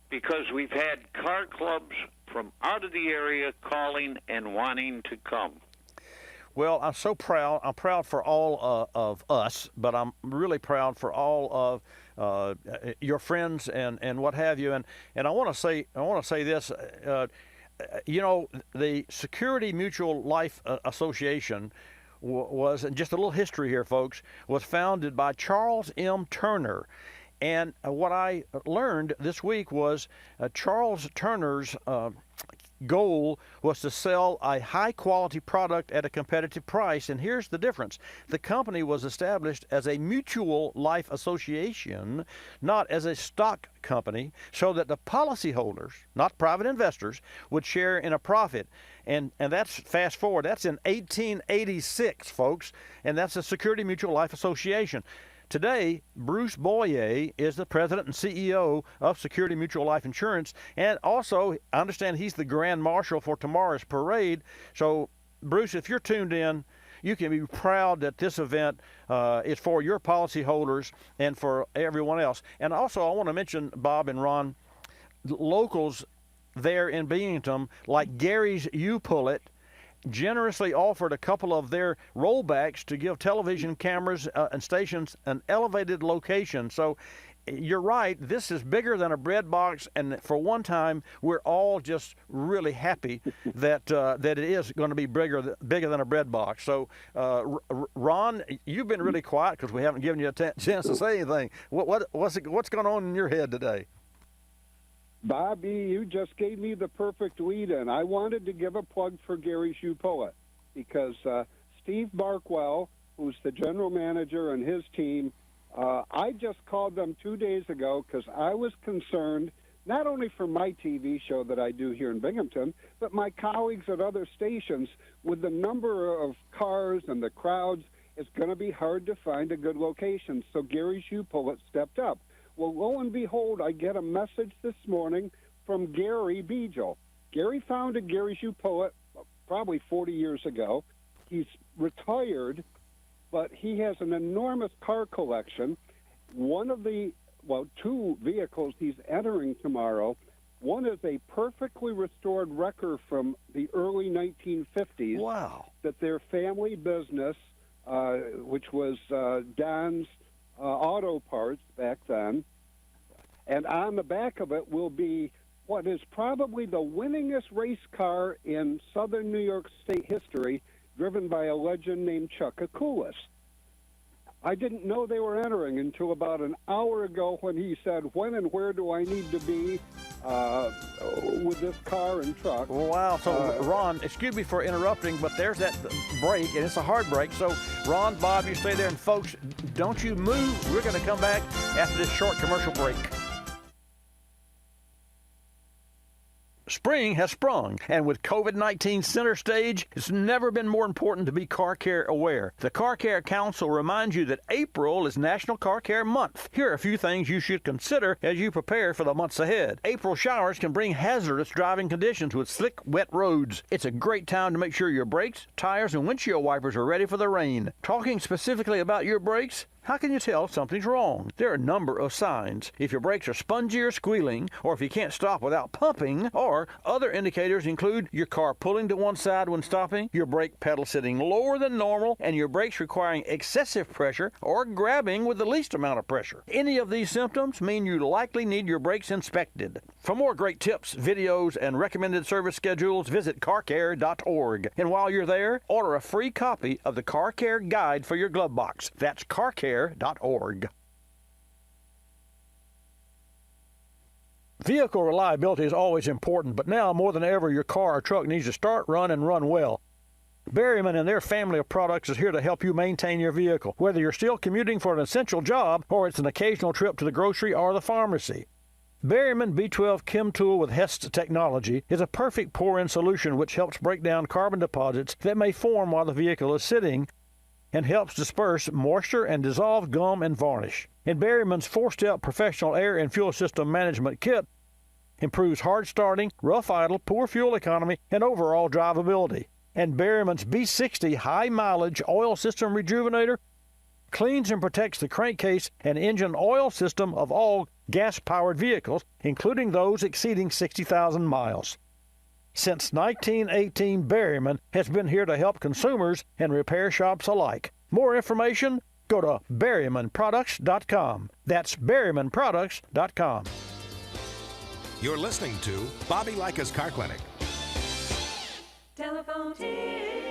because we've had car clubs from out of the area calling and wanting to come. Well, I'm so proud. I'm proud for all of us, but I'm really proud for all of your friends and what have you. And I want to say this. You know, the Security Mutual Life Association was, and just a little history here, folks, was founded by Charles M. Turner. And what I learned this week was Charles Turner's goal was to sell a high-quality product at a competitive price. And here's the difference. The company was established as a mutual life association, not as a stock company, so that the policyholders, not private investors, would share in a profit. And that's fast forward. That's in 1886, folks, and that's the Security Mutual Life Association. Today, Bruce Boyer is the president and CEO of Security Mutual Life Insurance, and also, I understand he's the grand marshal for tomorrow's parade. So, Bruce, if you're tuned in, you can be proud that this event is for your policyholders and for everyone else. And also, I want to mention, Bob and Ron, locals there in Binghamton, like Gary's U-Pullet, generously offered a couple of their rollbacks to give television cameras and stations an elevated location. So you're right, this is bigger than a bread box, and for one time, we're all just really happy that that it is going to be bigger than a bread box. So, Ron, you've been really quiet because we haven't given you a chance to say anything. What's going on in your head today? Bobby, you just gave me the perfect lead-in. I wanted to give a plug for Gary's U-Pullet because Steve Barkwell, who's the general manager, and his team, I just called them 2 days ago because I was concerned, not only for my TV show that I do here in Binghamton, but my colleagues at other stations, with the number of cars and the crowds, it's going to be hard to find a good location. So Gary's U-Pullet stepped up. Well, lo and behold, I get a message this morning from Gary Beadle. Gary founded Gary's U-Pullet probably 40 years ago. He's retired, but he has an enormous car collection. Two vehicles he's entering tomorrow. One is a perfectly restored wrecker from the early 1950s. Wow. That their family business, which was Don's Auto Parts back then, and on the back of it will be what is probably the winningest race car in southern New York State history, driven by a legend named Chuck Akulis. I didn't know they were entering until about an hour ago when he said, when and where do I need to be with this car and truck. Wow. So, Ron, excuse me for interrupting, but there's that break, and it's a hard break. So, Ron, Bob, you stay there, and folks, don't you move. We're going to come back after this short commercial break. Spring has sprung, and with COVID-19 center stage, it's never been more important to be car care aware. The Car Care Council reminds you that April is National Car Care Month. Here are a few things you should consider as you prepare for the months ahead. April showers can bring hazardous driving conditions with slick, wet roads. It's a great time to make sure your brakes, tires, and windshield wipers are ready for the rain. Talking specifically about your brakes, how can you tell something's wrong? There are a number of signs. If your brakes are spongy or squealing, or if you can't stop without pumping, or other indicators include your car pulling to one side when stopping, your brake pedal sitting lower than normal, and your brakes requiring excessive pressure or grabbing with the least amount of pressure. Any of these symptoms mean you likely need your brakes inspected. For more great tips, videos, and recommended service schedules, visit carcare.org. And while you're there, order a free copy of the Car Care Guide for your glove box. That's carcare.org. Vehicle reliability is always important, but now more than ever your car or truck needs to start, run, and run well. Berryman and their family of products is here to help you maintain your vehicle, whether you're still commuting for an essential job or it's an occasional trip to the grocery or the pharmacy. Berryman B12 Chem Tool with HEST technology is a perfect pour-in solution which helps break down carbon deposits that may form while the vehicle is sitting, and helps disperse moisture and dissolve gum and varnish. And Berryman's 4-step professional air and fuel system management kit improves hard starting, rough idle, poor fuel economy, and overall drivability. And Berryman's B60 high mileage oil system rejuvenator cleans and protects the crankcase and engine oil system of all gas-powered vehicles, including those exceeding 60,000 miles. Since 1918, Berryman has been here to help consumers and repair shops alike. More information? Go to berrymanproducts.com. That's berrymanproducts.com. You're listening to Bobby Likis Car Clinic. Telephone tip.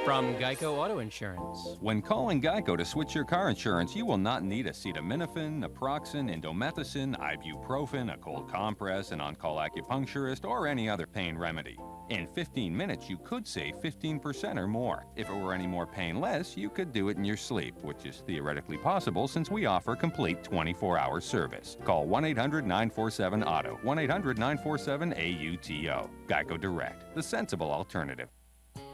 From Geico Auto Insurance. When calling Geico to switch your car insurance, you will not need acetaminophen, naproxen, indomethacin, ibuprofen, a cold compress, an on-call acupuncturist, or any other pain remedy. In 15 minutes, you could save 15% or more. If it were any more painless, you could do it in your sleep, which is theoretically possible since we offer complete 24-hour service. Call 1-800-947-AUTO, 1-800-947-AUTO. Geico Direct, the sensible alternative.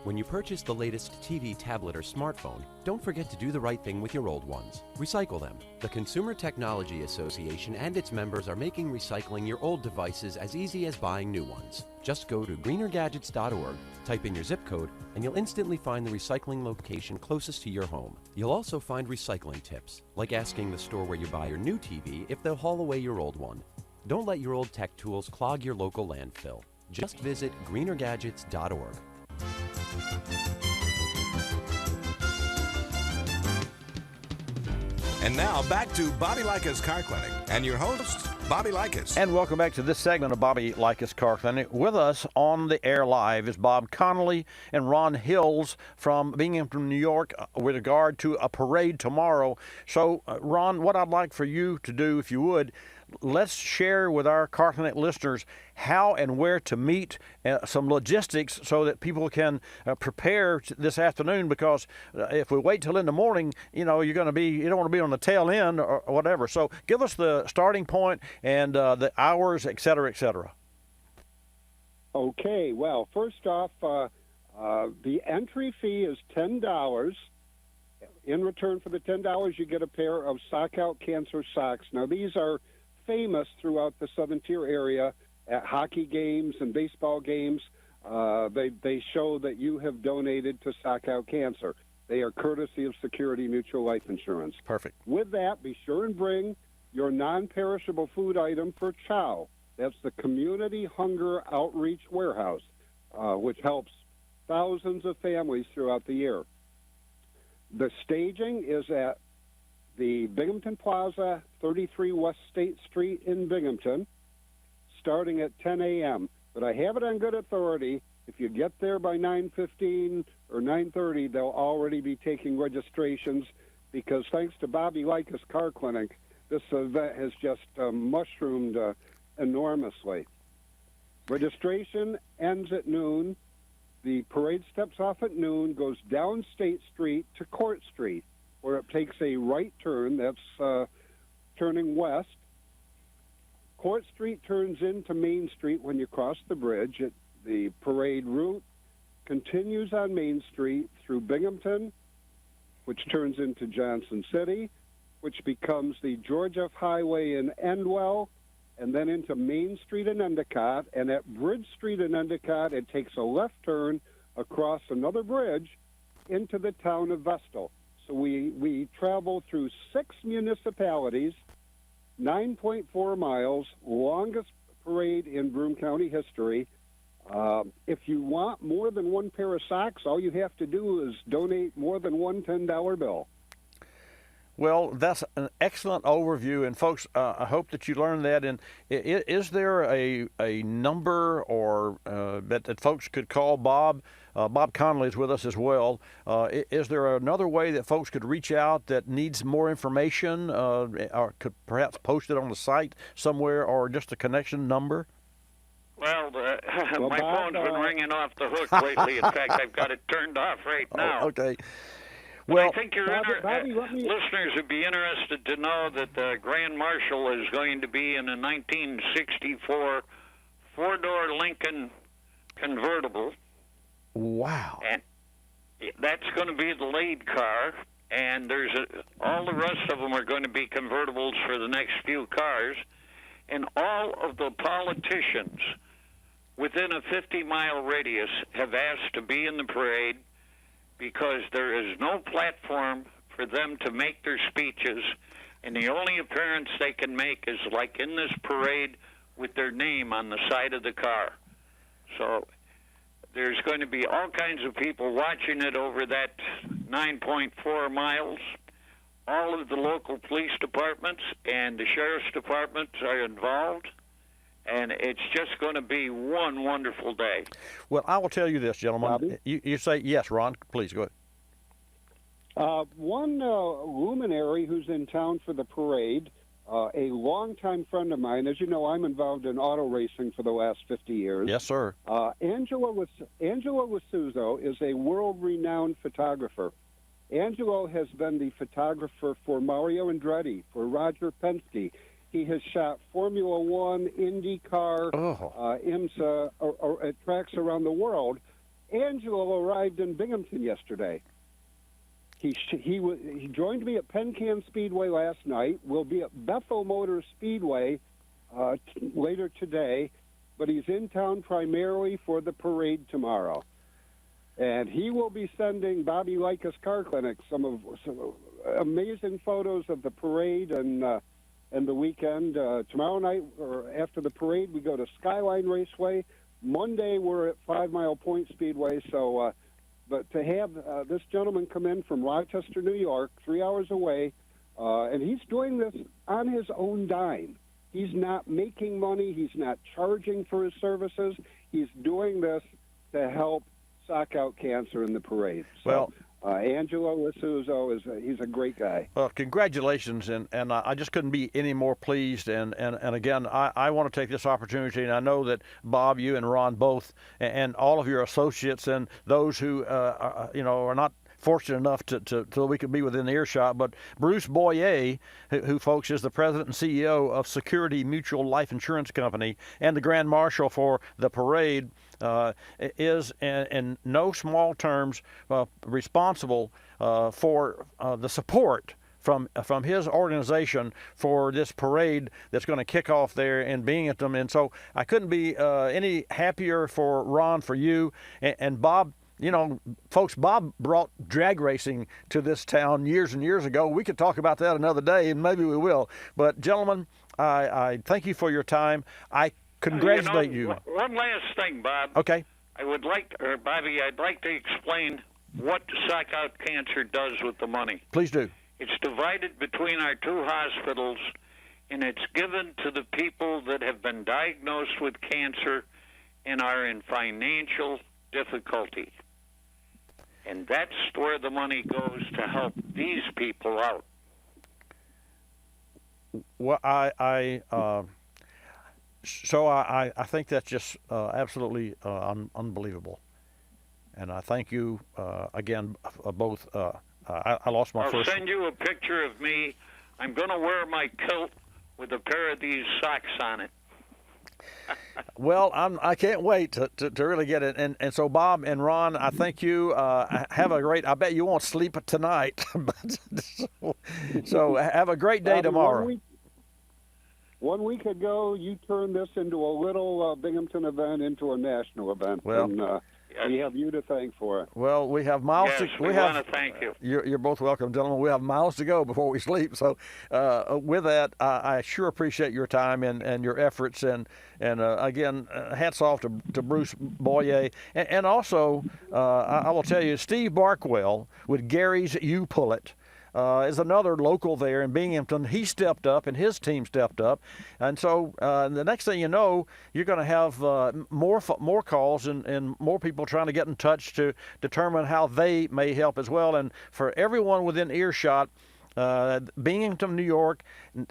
When you purchase the latest TV, tablet, or smartphone, don't forget to do the right thing with your old ones. Recycle them. The Consumer Technology Association and its members are making recycling your old devices as easy as buying new ones. Just go to greenergadgets.org, type in your zip code, and you'll instantly find the recycling location closest to your home. You'll also find recycling tips, like asking the store where you buy your new TV if they'll haul away your old one. Don't let your old tech tools clog your local landfill. Just visit greenergadgets.org. And now back to Bobby Likis Car Clinic and your host, Bobby Likis. And welcome back to this segment of Bobby Likis Car Clinic. With us on the air live is Bob Connolly and Ron Hills from Binghamton, New York, with regard to a parade tomorrow. So, Ron, what I'd like for you to do, if you would, let's share with our Car Clinic listeners how and where to meet, some logistics so that people can prepare this afternoon, because if we wait till in the morning, you don't want to be on the tail end or whatever. So give us the starting point and the hours, et cetera, et cetera. Okay, well, first off, the entry fee is $10. In return for the $10, you get a pair of Sock Out Cancer socks. Now, these are famous throughout the Southern Tier area at hockey games and baseball games. They show that you have donated to Sock Out Cancer. They are courtesy of Security Mutual Life Insurance. Perfect. With that, be sure and bring your non-perishable food item for CHOW. That's the Community Hunger Outreach Warehouse, which helps thousands of families throughout the year. The staging is at the Binghamton Plaza, 33 West State Street in Binghamton, starting at 10 a.m. But I have it on good authority. If you get there by 9:15 or 9:30, they'll already be taking registrations because thanks to Bobby Likis Car Clinic, this event has just mushroomed enormously. Registration ends at noon. The parade steps off at noon, goes down State Street to Court Street, where it takes a right turn. That's turning west. Court Street turns into Main Street when you cross the bridge. The parade route continues on Main Street through Binghamton, which turns into Johnson City, which becomes the Georgia Highway in Endwell, and then into Main Street in Endicott. And at Bridge Street in Endicott, it takes a left turn across another bridge into the town of Vestal. So we travel through 6 municipalities, 9.4 miles, longest parade in Broome County history. If you want more than one pair of socks, all you have to do is donate more than one $10 bill. Well, that's an excellent overview, and folks, I hope that you learned that. And is there a number or that folks could call Bob? Bob Connolly is with us as well. Is there another way that folks could reach out that needs more information, or could perhaps post it on the site somewhere, or just a connection number? Well, my phone's been ringing off the hook lately. In fact, I've got it turned off right now. Oh, okay. Well, I think your listeners would be interested to know that the Grand Marshal is going to be in a 1964 four-door Lincoln convertible. Wow. And that's going to be the lead car, and all the rest of them are going to be convertibles for the next few cars. And all of the politicians within a 50-mile radius have asked to be in the parade, because there is no platform for them to make their speeches, and the only appearance they can make is like in this parade with their name on the side of the car. So there's going to be all kinds of people watching it over that 9.4 miles. All of the local police departments and the sheriff's departments are involved, and it's just going to be one wonderful day. Well, I will tell you this, gentlemen. You say yes, Ron. Please go ahead. One luminary who's in town for the parade, a longtime friend of mine. As you know, I'm involved in auto racing for the last 50 years. Yes, sir. Angelo Wasuzo is a world-renowned photographer. Angelo has been the photographer for Mario Andretti, for Roger Penske. He has shot Formula One, IndyCar, IMSA, or tracks around the world. Angelo arrived in Binghamton yesterday. He joined me at Penn Can Speedway last night. We'll be at Bethel Motor Speedway later today, but he's in town primarily for the parade tomorrow. And he will be sending Bobby Likis Car Clinic some amazing photos of the parade and the weekend. Tomorrow night, or after the parade, we go to Skyline Raceway. Monday, we're at 5 Mile Point Speedway. So, but to have this gentleman come in from Rochester, New York, 3 hours away, and he's doing this on his own dime. He's not making money. He's not charging for his services. He's doing this to help sock out cancer in the parade. So, Angelo Wasuzo he's a great guy. Well, congratulations, and I just couldn't be any more pleased. And again, I want to take this opportunity, and I know that Bob, you and Ron both, and all of your associates and those who are not fortunate enough to we could be within earshot. But Bruce Boyer, who folks is the president and CEO of Security Mutual Life Insurance Company and the Grand Marshal for the parade, is in no small terms responsible for the support from his organization for this parade that's going to kick off there in Binghamton. And so I couldn't be any happier for Ron, for you, and Bob. You know, folks, Bob brought drag racing to this town years and years ago. We could talk about that another day, and maybe we will. But, gentlemen, I thank you for your time. I congratulate you. One last thing, Bob. Okay. Bobby, I'd like to explain what sock out cancer does with the money. Please do. It's divided between our two hospitals, and it's given to the people that have been diagnosed with cancer and are in financial difficulty. And that's where the money goes to help these people out. Well, I think that's just absolutely unbelievable. And I thank you again, both. I lost my first. I'll send you a picture of me. I'm going to wear my kilt with a pair of these socks on it. Well, I can't wait to really get it. And so, Bob and Ron, I thank you. Have a great. I bet you won't sleep tonight. so have a great day tomorrow. 1 week ago, you turned this into a little Binghamton event into a national event. Well, and, we have you to thank for it. Well, we have miles. Yes, we want to thank you. You're both welcome, gentlemen. We have miles to go before we sleep. So, with that, I sure appreciate your time and your efforts. And again, hats off to Bruce Boyer. And also, I will tell you, Steve Barkwell with Gary's You Pull It. Is another local there in Binghamton. He stepped up and his team stepped up. And so the next thing you know, you're going to have more calls and more people trying to get in touch to determine how they may help as well. And for everyone within earshot, Binghamton, New York,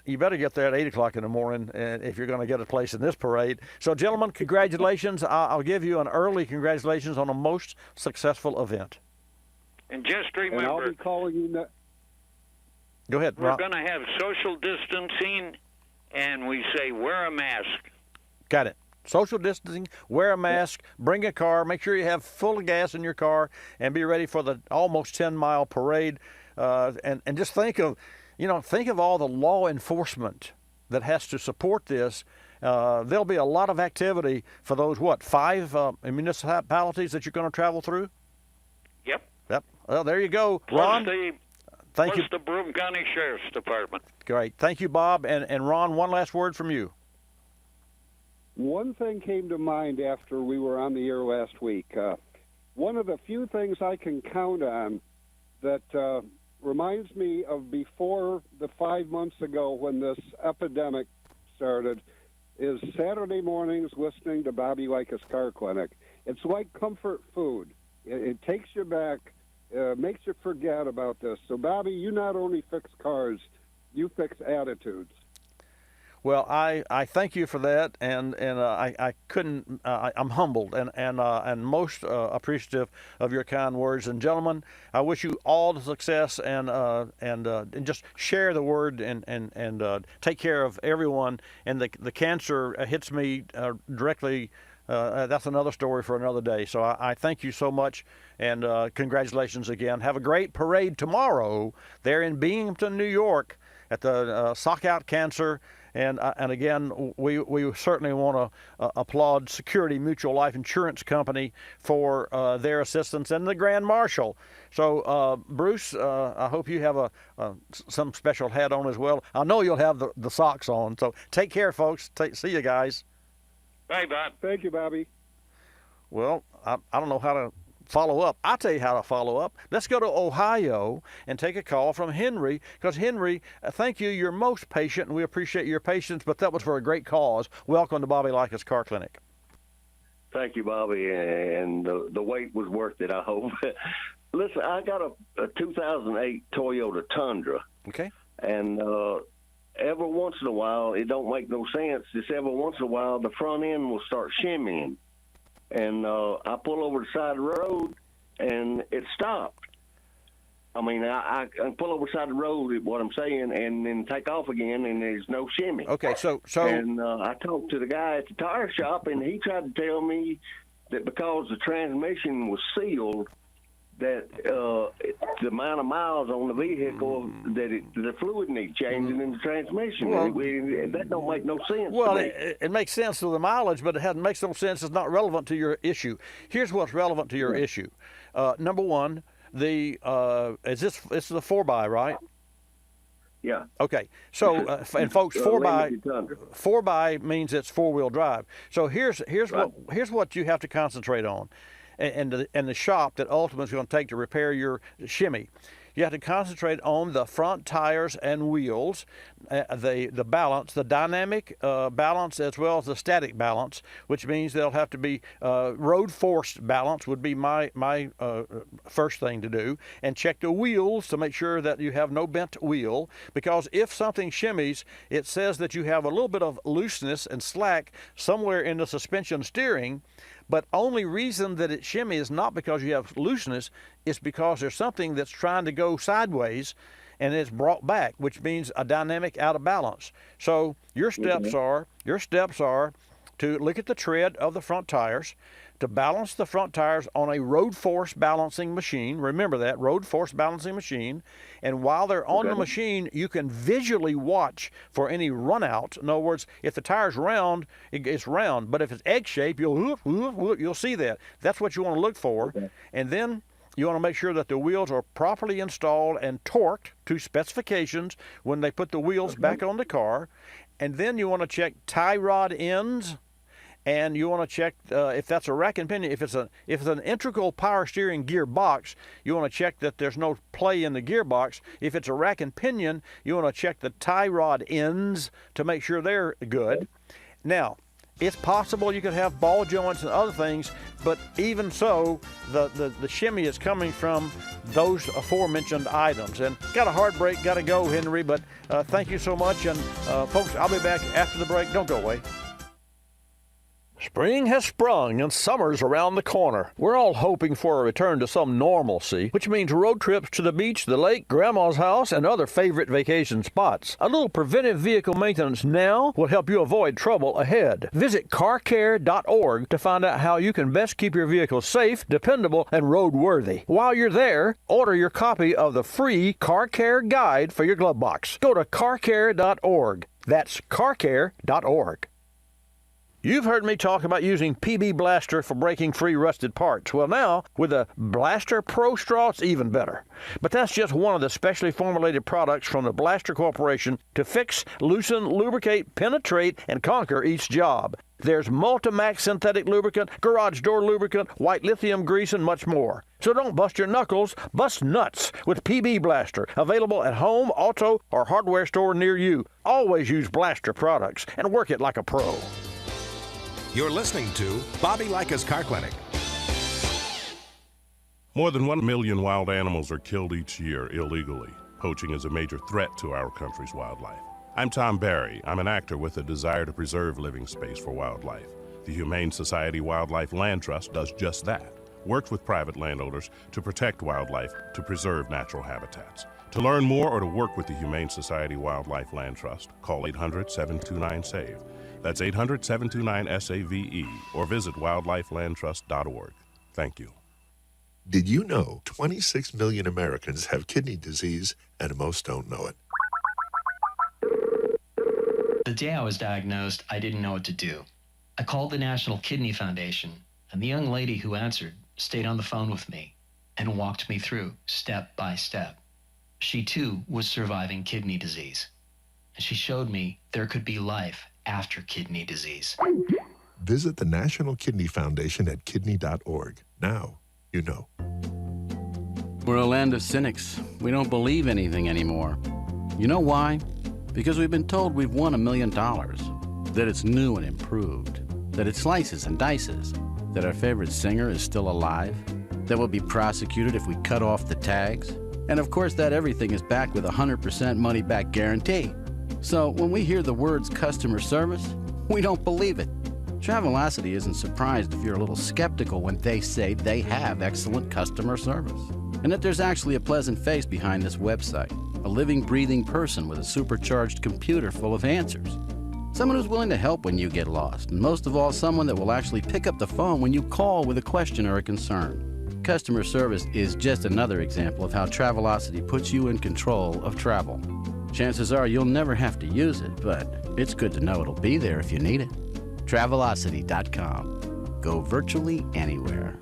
you better get there at 8 o'clock in the morning if you're going to get a place in this parade. So, gentlemen, congratulations. I'll give you an early congratulations on a most successful event. And just remember, and I'll be calling you Go ahead, we're Rob. going to have social distancing, and we say wear a mask. Got it. Social distancing, wear a mask, bring a car, make sure you have full gas in your car, and be ready for the almost 10-mile parade. And just think of all the law enforcement that has to support this. There'll be a lot of activity for those, 5 municipalities that you're going to travel through? Yep. Well, there you go. Plus Ron, thank you. the Broome County Sheriff's Department. Great. Thank you, Bob. And Ron, one last word from you. One thing came to mind after we were on the air last week. One of the few things I can count on that reminds me of before the 5 months ago when this epidemic started is Saturday mornings listening to Bobby Likis Car Clinic. It's like comfort food. It takes you back, makes you forget about this. So, Bobby, you not only fix cars, you fix attitudes. Well, I thank you for that, and I couldn't. I'm humbled and most appreciative of your kind words. And gentlemen, I wish you all the success and just share the word and take care of everyone. And the cancer hits me directly. That's another story for another day. So I thank you so much, and congratulations again. Have a great parade tomorrow there in Binghamton, New York, at the Sock Out Cancer. And again, we certainly want to applaud Security Mutual Life Insurance Company for their assistance and the Grand Marshal. So, Bruce, I hope you have some special hat on as well. I know you'll have the socks on. So take care, folks. See you guys. Bye, Bob. Thank you, Bobby. Well, I don't know how to follow up. I'll tell you how to follow up. Let's go to Ohio and take a call from Henry, because Henry, thank you. You're most patient, and we appreciate your patience, but that was for a great cause. Welcome to Bobby Likis Car Clinic. Thank you, Bobby, and the wait was worth it, I hope. Listen, I got a 2008 Toyota Tundra. Okay. And every once in a while, it don't make no sense. Just every once in a while, the front end will start shimmying. And I pull over the side of the road, and it stopped. I mean, I pull over the side of the road, what I'm saying, and then take off again, and there's no shimmy. Okay, so And I talked to the guy at the tire shop, and he tried to tell me that because the transmission was sealed, that the amount of miles on the vehicle, that the fluid needs changing in the transmission. Well, that don't make no sense. Well, to me. it makes sense with the mileage, but it makes no sense. It's not relevant to your issue. Here's what's relevant to your issue. Number one, it's the 4x, right? Yeah. Okay. So, and folks, 4x means it's 4-wheel drive. So here's what you have to concentrate on, and the shop that ultimately is going to take to repair your shimmy. you have to concentrate on the front tires and wheels, the balance, the dynamic balance as well as the static balance, which means they'll have to be road forced balance would be my first thing to do, and check the wheels to make sure that you have no bent wheel, because if something shimmies, it says that you have a little bit of looseness and slack somewhere in the suspension steering. But only reason that it shimmy is not because you have looseness, it's because there's something that's trying to go sideways and it's brought back, which means a dynamic out of balance. So your steps are to look at the tread of the front tires, to balance the front tires on a road force balancing machine. Remember that, road force balancing machine. And while they're on the machine, you can visually watch for any run out. In other words, if the tire's round, it's round. But if it's egg-shaped, you'll see that. That's what you want to look for. And then you want to make sure that the wheels are properly installed and torqued to specifications when they put the wheels back on the car. And then you want to check tie rod ends. And you want to check if that's a rack and pinion. If it's an integral power steering gearbox, you want to check that there's no play in the gearbox. If it's a rack and pinion, you want to check the tie rod ends to make sure they're good. Now, it's possible you could have ball joints and other things, but even so, the shimmy is coming from those aforementioned items. And got a hard break, got to go, Henry, but thank you so much. And folks, I'll be back after the break. Don't go away. Spring has sprung and summer's around the corner. We're all hoping for a return to some normalcy, which means road trips to the beach, the lake, grandma's house, and other favorite vacation spots. A little preventive vehicle maintenance now will help you avoid trouble ahead. Visit carcare.org to find out how you can best keep your vehicle safe, dependable, and roadworthy. While you're there, order your copy of the free Car Care Guide for your glove box. Go to carcare.org. That's carcare.org. You've heard me talk about using PB Blaster for breaking free rusted parts. Well, now, with a Blaster Pro Straw, it's even better. But that's just one of the specially formulated products from the Blaster Corporation to fix, loosen, lubricate, penetrate, and conquer each job. There's Multimax synthetic lubricant, garage door lubricant, white lithium grease, and much more. So don't bust your knuckles, bust nuts with PB Blaster. Available at home, auto, or hardware store near you. Always use Blaster products and work it like a pro. You're listening to Bobby Likis Car Clinic. More than 1 million wild animals are killed each year illegally. Poaching is a major threat to our country's wildlife. I'm Tom Barry. I'm an actor with a desire to preserve living space for wildlife. The Humane Society Wildlife Land Trust does just that. Works with private landowners to protect wildlife, to preserve natural habitats. To learn more or to work with the Humane Society Wildlife Land Trust, call 800-729-SAVE. That's 800-729-SAVE, or visit wildlifelandtrust.org. Thank you. Did you know 26 million Americans have kidney disease and most don't know it? The day I was diagnosed, I didn't know what to do. I called the National Kidney Foundation, and the young lady who answered stayed on the phone with me and walked me through step by step. She too was surviving kidney disease, and she showed me there could be life after kidney disease. Visit the National Kidney Foundation at kidney.org. Now, you know. We're a land of cynics. We don't believe anything anymore. You know why? Because we've been told we've won $1 million, that it's new and improved, that it slices and dices, that our favorite singer is still alive, that we'll be prosecuted if we cut off the tags, and of course that everything is backed with a 100% money-back guarantee. So when we hear the words customer service, we don't believe it. Travelocity isn't surprised if you're a little skeptical when they say they have excellent customer service, and that there's actually a pleasant face behind this website, a living, breathing person with a supercharged computer full of answers. Someone who's willing to help when you get lost, and most of all, someone that will actually pick up the phone when you call with a question or a concern. Customer service is just another example of how Travelocity puts you in control of travel. Chances are you'll never have to use it, but it's good to know it'll be there if you need it. Travelocity.com. Go virtually anywhere.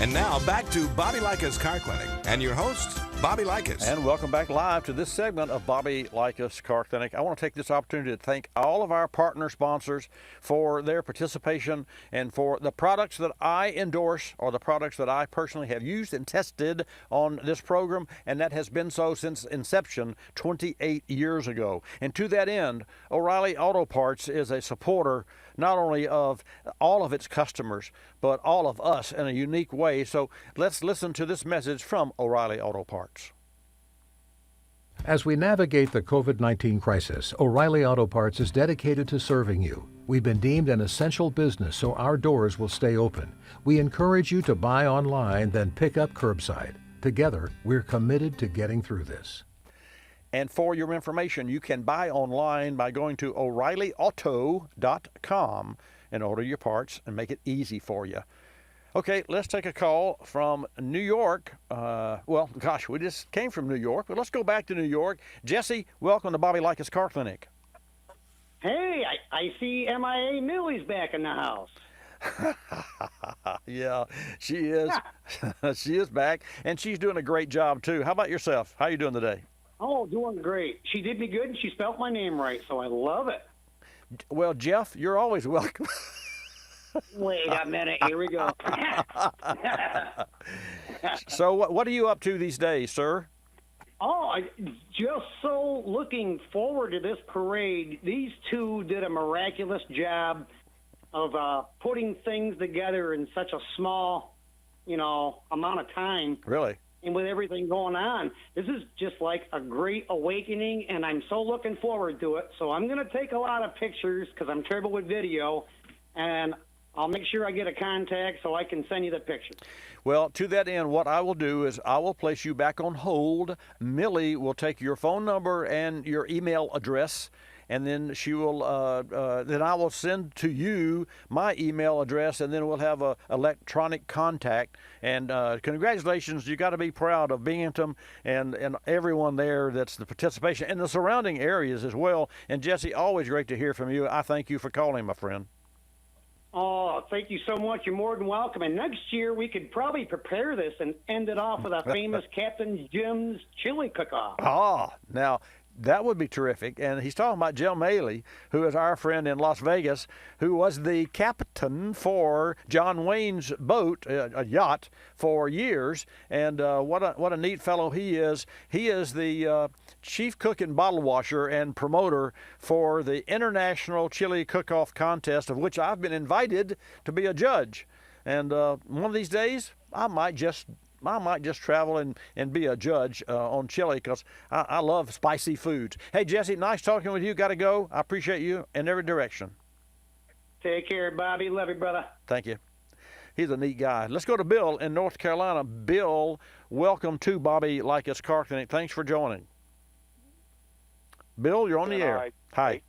And now back to Bobby Likis Car Clinic and your hosts, Bobby Likis. And welcome back live to this segment of Bobby Likis Car Clinic. I want to take this opportunity to thank all of our partner sponsors for their participation and for the products that I endorse or the products that I personally have used and tested on this program, and that has been so since inception 28 years ago. And to that end, O'Reilly Auto Parts is a supporter not only of all of its customers, but all of us in a unique way. So let's listen to this message from O'Reilly Auto Parts. As we navigate the COVID-19 crisis, O'Reilly Auto Parts is dedicated to serving you. We've been deemed an essential business, so our doors will stay open. We encourage you to buy online, then pick up curbside. Together, we're committed to getting through this. And for your information, you can buy online by going to O'ReillyAuto.com and order your parts and make it easy for you. Okay, let's take a call from New York. Well, gosh, we just came from New York, but let's go back to New York. Jesse, welcome to Bobby Likis Car Clinic. Hey, I see MIA Millie's back in the house. Yeah, she is. She is back, and she's doing a great job, too. How about yourself? How are you doing today? Oh, doing great. She did me good, and she spelt my name right, so I love it. Well, Jeff, you're always welcome. Wait a minute. Here we go. So what are you up to these days, sir? Oh, just so looking forward to this parade. These two did a miraculous job of putting things together in such a small, amount of time. Really? And with everything going on, this is just like a great awakening, and I'm so looking forward to it. So I'm going to take a lot of pictures because I'm terrible with video, and I'll make sure I get a contact so I can send you the pictures. Well, to that end, what I will do is I will place you back on hold. Millie will take your phone number and your email address, and then she will. Then I will send to you my email address, and then we'll have a electronic contact. And congratulations! You got to be proud of Binghamton and everyone there. That's the participation and the surrounding areas as well. And Jesse, always great to hear from you. I thank you for calling, my friend. Oh, thank you so much. You're more than welcome. And next year we could probably prepare this and end it off with a famous Captain Jim's chili cook-off. Ah, now that would be terrific. And he's talking about Jim Maley, who is our friend in Las Vegas, who was the captain for John Wayne's boat, a yacht, for years. And what a neat fellow he is. He is the chief cook and bottle washer and promoter for the International Chili Cook-Off Contest, of which I've been invited to be a judge. And one of these days, I might just travel and be a judge on chili because I love spicy foods. Hey, Jesse, nice talking with you. Got to go. I appreciate you in every direction. Take care, Bobby. Love you, brother. Thank you. He's a neat guy. Let's go to Bill in North Carolina. Bill, welcome to Bobby Likis Car Clinic. Thanks for joining. Bill, you're on the air. Right. Hi.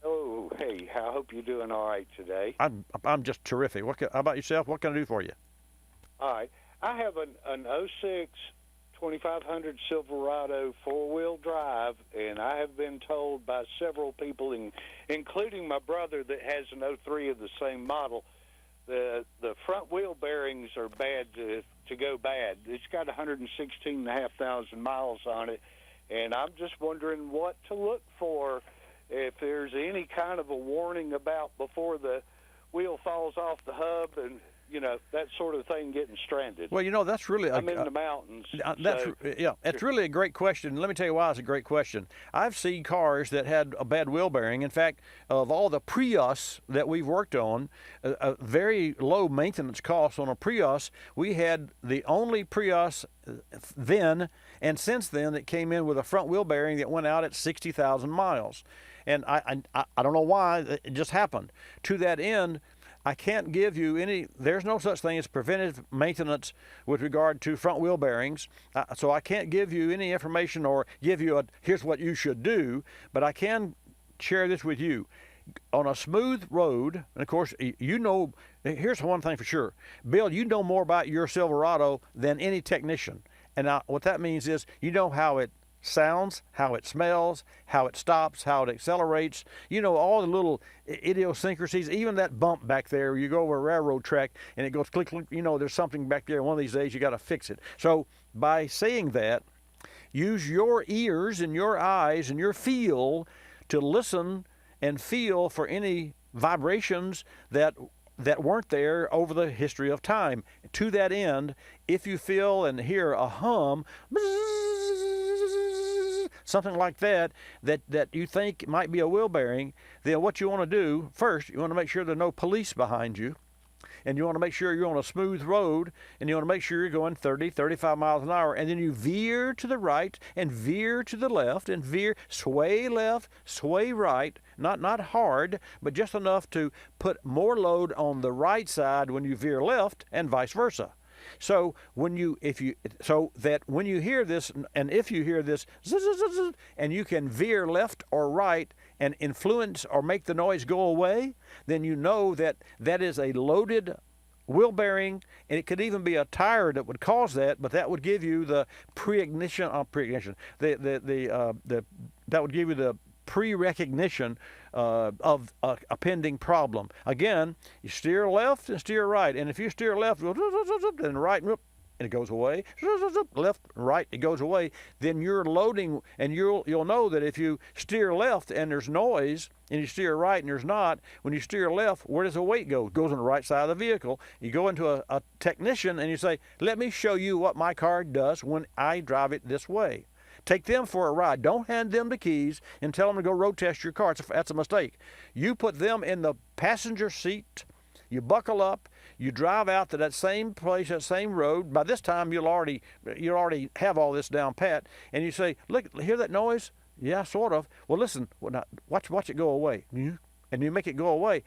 Oh, hey, I hope you're doing all right today. I'm just terrific. How about yourself? What can I do for you? All right. I have an 06 2500 Silverado four-wheel drive, and I have been told by several people, including my brother that has an 03 of the same model, the front wheel bearings are bad to go bad. It's got 116,500 miles on it, and I'm just wondering what to look for, if there's any kind of a warning about before the wheel falls off the hub and that sort of thing, getting stranded. Well, that's really... I'm in the mountains. It's really a great question. Let me tell you why it's a great question. I've seen cars that had a bad wheel bearing. In fact, of all the Prius that we've worked on, a very low maintenance cost on a Prius, we had the only Prius then and since then that came in with a front wheel bearing that went out at 60,000 miles. And I don't know why. It just happened. To that end, I can't give you there's no such thing as preventive maintenance with regard to front wheel bearings. So I can't give you any information or give you here's what you should do, but I can share this with you. On a smooth road, and of course, here's one thing for sure. Bill, you know more about your Silverado than any technician. And what that means is you know how it sounds, how it smells, how it stops, how it accelerates. All the little idiosyncrasies, even that bump back there. You go over a railroad track and it goes click, click. There's something back there. One of these days you got to fix it. So by saying that, use your ears and your eyes and your feel to listen and feel for any vibrations that weren't there over the history of time. To that end, if you feel and hear a hum, something like that you think might be a wheel bearing, then what you want to do first, you want to make sure there are no police behind you, and you want to make sure you're on a smooth road, and you want to make sure you're going 30, 35 miles an hour, and then you veer to the right and veer to the left and veer, sway left, sway right, not hard, but just enough to put more load on the right side when you veer left and vice versa. So when you hear this, and if you hear this, and you can veer left or right and influence or make the noise go away, then you know that is a loaded wheel bearing, and it could even be a tire that would cause that, but that would give you the that would give you the pre-recognition of a pending problem. Again, you steer left and steer right, and if you steer left and right, and it goes away, left, right, it goes away, then you're loading, and you'll know that if you steer left and there's noise, and you steer right and there's not, when you steer left, where does the weight go? It goes on the right side of the vehicle. You go into a technician and you say, let me show you what my car does when I drive it this way. Take them for a ride. Don't hand them the keys and tell them to go road test your car. That's a mistake. You put them in the passenger seat, you buckle up, you drive out to that same place, that same road. By this time, you'll already have all this down pat, and you say, look, hear that noise? Yeah, sort of. Well, listen, watch it go away. And you make it go away.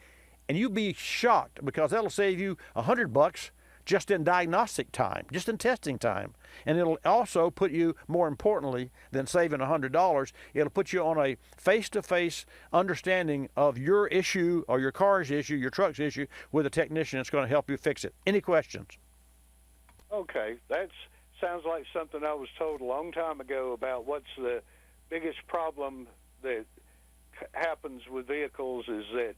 And you'll be shocked, because that'll save you $100 just in diagnostic time, just in testing time. And it'll also put you, more importantly than saving $100, it'll put you on a face-to-face understanding of your issue or your car's issue, your truck's issue, with a technician that's going to help you fix it. Any questions? Okay, that sounds like something I was told a long time ago about what's the biggest problem that happens with vehicles is that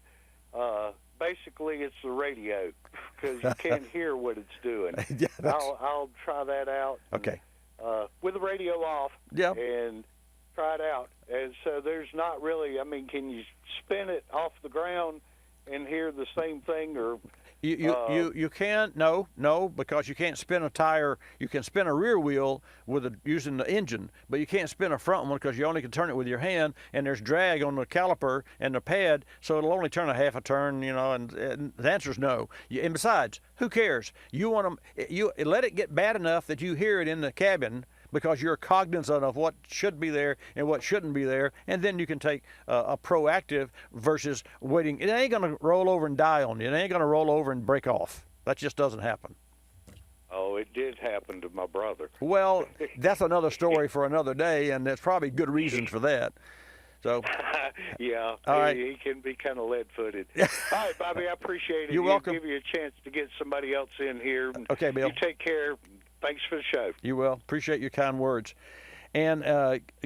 basically it's the radio, because you can't hear what it's doing. Yeah, I'll try that out. Okay. With the radio off. Yeah. And try it out. And so there's not really, I mean, can you spin it off the ground and hear the same thing, or You can't, no, because you can't spin a tire. You can spin a rear wheel using the engine, but you can't spin a front one because you only can turn it with your hand, and there's drag on the caliper and the pad, so it'll only turn a half a turn, and the answer is no. And besides, who cares? You let it get bad enough that you hear it in the cabin, because you're cognizant of what should be there and what shouldn't be there, and then you can take a proactive versus waiting. It ain't going to roll over and die on you. It ain't going to roll over and break off. That just doesn't happen. Oh, it did happen to my brother. Well, that's another story for another day, and there's probably good reasons for that. So, yeah, all right. He can be kind of lead-footed. All right, Bobby, I appreciate it. You're welcome. Give you a chance to get somebody else in here. Okay, Bill. You take care. Thanks for the show. You will. Appreciate your kind words. And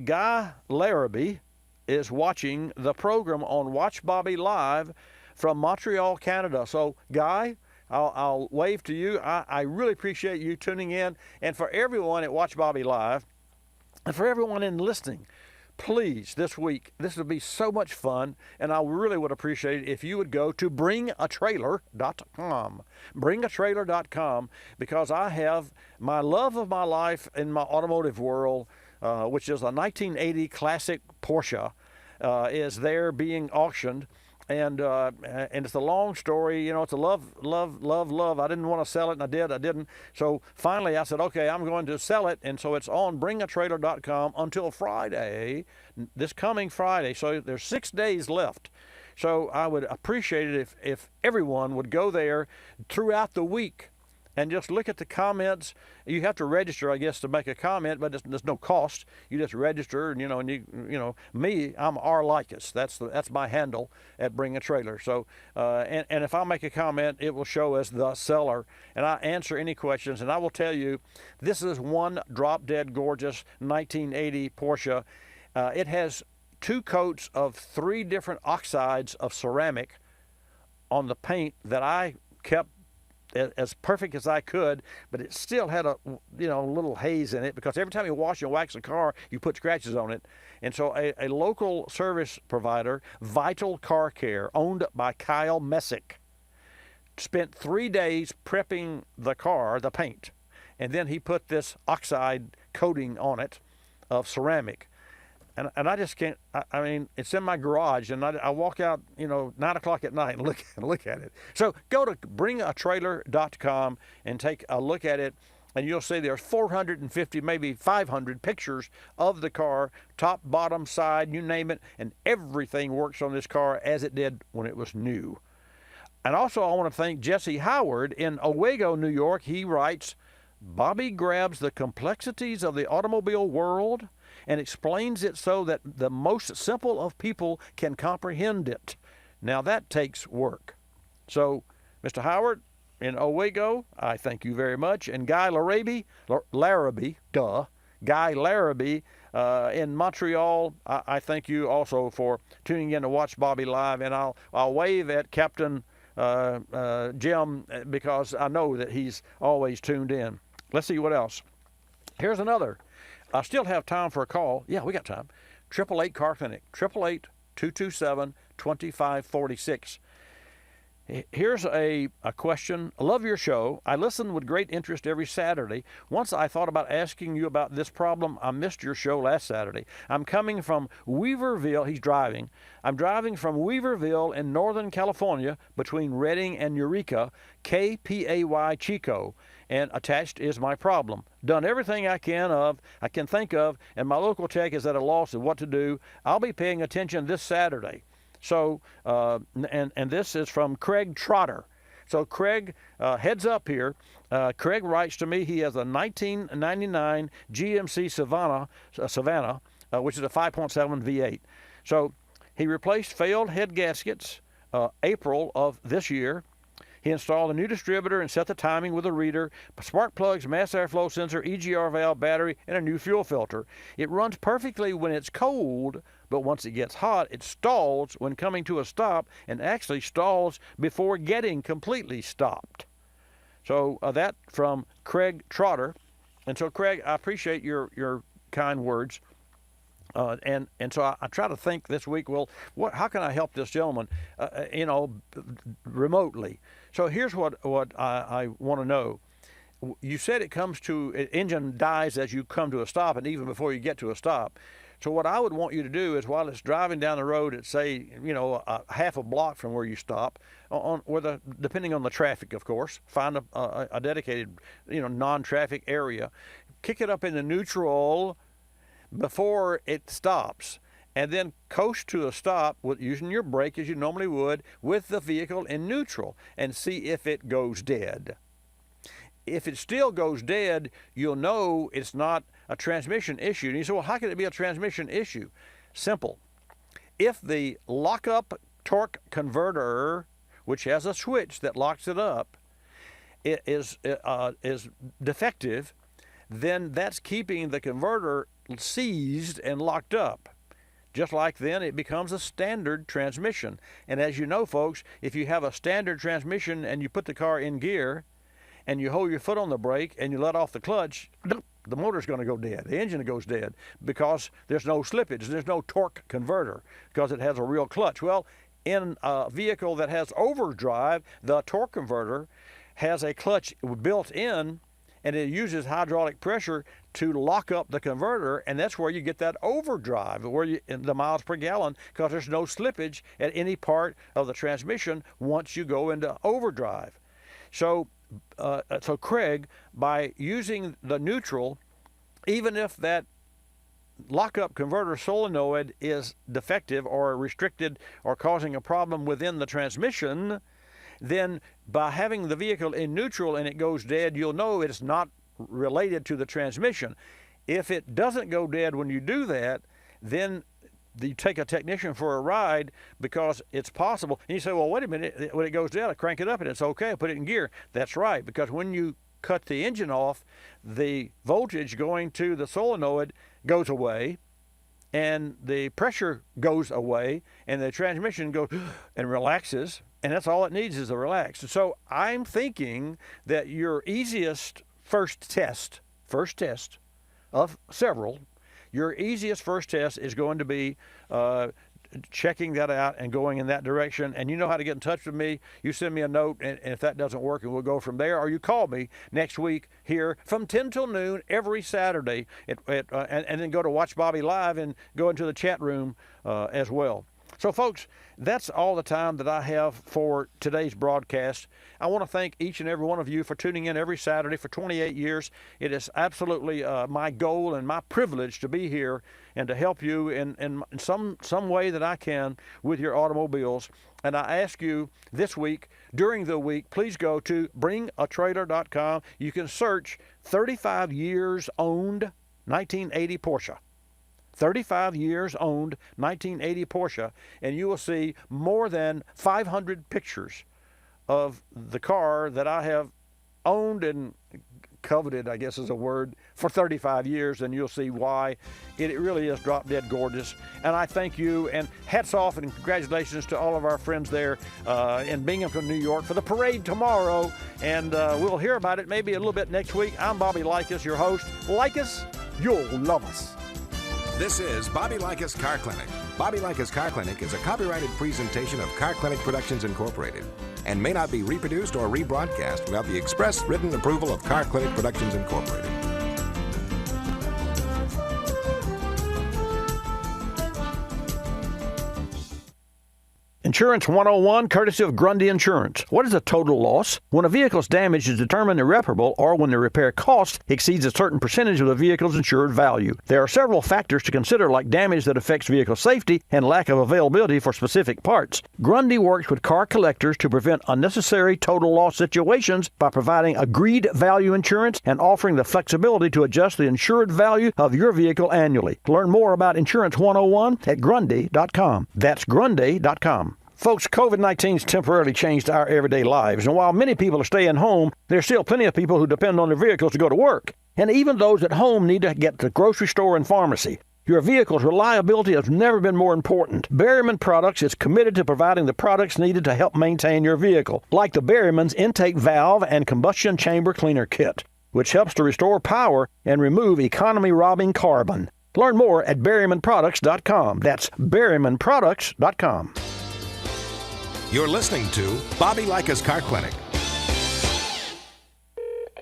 Guy Larrabee is watching the program on Watch Bobby Live from Montreal, Canada. So, Guy, I'll wave to you. I really appreciate you tuning in. And for everyone at Watch Bobby Live, and for everyone in listening, please, this week, this would be so much fun, and I really would appreciate it if you would go to bringatrailer.com. Bringatrailer.com, because I have my love of my life in my automotive world, which is a 1980 classic Porsche, is there being auctioned. And it's a long story, it's a love. I didn't want to sell it, and I didn't. So finally I said, okay, I'm going to sell it. And so it's on bringatrailer.com until Friday, this coming Friday. So there's 6 days left. So I would appreciate it if everyone would go there throughout the week and just look at the comments. You have to register, I guess, to make a comment, but there's no cost. You just register, and me, I'm R. Likis. That's my handle at Bring a Trailer. So, and if I make a comment, it will show as the seller, and I answer any questions. And I will tell you, this is one drop dead gorgeous 1980 Porsche. It has 2 coats of 3 different oxides of ceramic on the paint that I kept as perfect as I could, but it still had a little haze in it, because every time you wash and wax a car, you put scratches on it. And so a local service provider, Vital Car Care, owned by Kyle Messick, spent 3 days prepping the car, the paint, and then he put this oxide coating on it of ceramic. And I just can't, I mean, it's in my garage, and I walk out, 9 o'clock at night and look at it. So go to bringatrailer.com and take a look at it, and you'll see there's 450, maybe 500 pictures of the car, top, bottom, side, you name it, and everything works on this car as it did when it was new. And also I want to thank Jesse Howard in Owego, New York. He writes, Bobby grabs the complexities of the automobile world and explains it so that the most simple of people can comprehend it. Now that takes work. So, Mr. Howard in Owego, I thank you very much. And Guy Larrabee, Guy Larrabee in Montreal, I thank you also for tuning in to watch Bobby live. And I'll wave at Captain Jim, because I know that he's always tuned in. Let's see what else. Here's another. I still have time for a call. Yeah, we got time. 888 Car Clinic, 888-227-2546. Here's a question. I love your show. I listen with great interest every Saturday. Once I thought about asking you about this problem. I missed your show last Saturday. I'm coming from Weaverville. He's driving. I'm driving from Weaverville in Northern California between Redding and Eureka, KPAY Chico. And attached is my problem. Done everything I can think of, and my local tech is at a loss of what to do. I'll be paying attention this Saturday. So, and this is from Craig Trotter. So Craig, heads up here. Craig writes to me. He has a 1999 GMC Savannah, which is a 5.7 V8. So he replaced failed head gaskets April of this year. He installed a new distributor and set the timing with a reader, spark plugs, mass airflow sensor, EGR valve, battery, and a new fuel filter. It runs perfectly when it's cold, but once it gets hot, it stalls when coming to a stop, and actually stalls before getting completely stopped. So that from Craig Trotter. And so, Craig, I appreciate your kind words. And so I try to think this week, well, how can I help this gentleman, remotely? So here's what I want to know. You said engine dies as you come to a stop, and even before you get to a stop. So what I would want you to do is, while it's driving down the road at, say, a half a block from where you stop, depending on the traffic, of course, find a dedicated, non-traffic area, kick it up into neutral before it stops, and then coast to a stop using your brake as you normally would with the vehicle in neutral, and see if it goes dead. If it still goes dead, you'll know it's not a transmission issue. And you say, well, how can it be a transmission issue? Simple. If the lock-up torque converter, which has a switch that locks it up, is defective, then that's keeping the converter seized and locked up. Just like then, it becomes a standard transmission. And as you know, folks, if you have a standard transmission and you put the car in gear and you hold your foot on the brake and you let off the clutch, the motor's going to go dead. The engine goes dead because there's no slippage. There's no torque converter because it has a real clutch. Well, in a vehicle that has overdrive, the torque converter has a clutch built in, and it uses hydraulic pressure to lock up the converter, and that's where you get that overdrive, the miles per gallon, because there's no slippage at any part of the transmission once you go into overdrive. So Craig, by using the neutral, even if that lockup converter solenoid is defective or restricted or causing a problem within the transmission, then by having the vehicle in neutral and it goes dead, you'll know it's not related to the transmission. If it doesn't go dead when you do that, then you take a technician for a ride, because it's possible. And you say, well, wait a minute, when it goes dead, I crank it up and it's okay, I put it in gear. That's right, because when you cut the engine off, the voltage going to the solenoid goes away, and the pressure goes away, and the transmission goes and relaxes, and that's all it needs is a relax. So I'm thinking that your easiest first test of several, your easiest first test is going to be checking that out and going in that direction. And you know how to get in touch with me. You send me a note, and if that doesn't work, and we'll go from there. Or you call me next week here from 10 till noon every Saturday, and then go to Watch Bobby Live and go into the chat room as well. So, folks, that's all the time that I have for today's broadcast. I want to thank each and every one of you for tuning in every Saturday for 28 years. It is absolutely my goal and my privilege to be here and to help you in some way that I can with your automobiles. And I ask you this week, during the week, please go to bringatrailer.com. You can search 35 years owned 1980 Porsche. 35 years owned 1980 Porsche, and you will see more than 500 pictures of the car that I have owned and coveted, I guess is a word, for 35 years, and you'll see why. It really is drop dead gorgeous. And I thank you, and hats off and congratulations to all of our friends there in Binghamton, New York for the parade tomorrow, and we'll hear about it maybe a little bit next week. I'm Bobby Likis, your host. Likis, you'll love us. This is Bobby Likis Car Clinic. Bobby Likis Car Clinic is a copyrighted presentation of Car Clinic Productions Incorporated and may not be reproduced or rebroadcast without the express written approval of Car Clinic Productions Incorporated. Insurance 101, courtesy of Grundy Insurance. What is a total loss? When a vehicle's damage is determined irreparable or when the repair cost exceeds a certain percentage of the vehicle's insured value. There are several factors to consider, like damage that affects vehicle safety and lack of availability for specific parts. Grundy works with car collectors to prevent unnecessary total loss situations by providing agreed value insurance and offering the flexibility to adjust the insured value of your vehicle annually. Learn more about Insurance 101 at Grundy.com. That's Grundy.com. Folks, COVID-19's temporarily changed our everyday lives, and while many people are staying home, there's still plenty of people who depend on their vehicles to go to work. And even those at home need to get to the grocery store and pharmacy. Your vehicle's reliability has never been more important. Berryman Products is committed to providing the products needed to help maintain your vehicle, like the Berryman's Intake Valve and Combustion Chamber Cleaner Kit, which helps to restore power and remove economy-robbing carbon. Learn more at berrymanproducts.com. That's berrymanproducts.com. You're listening to Bobby Likis Car Clinic.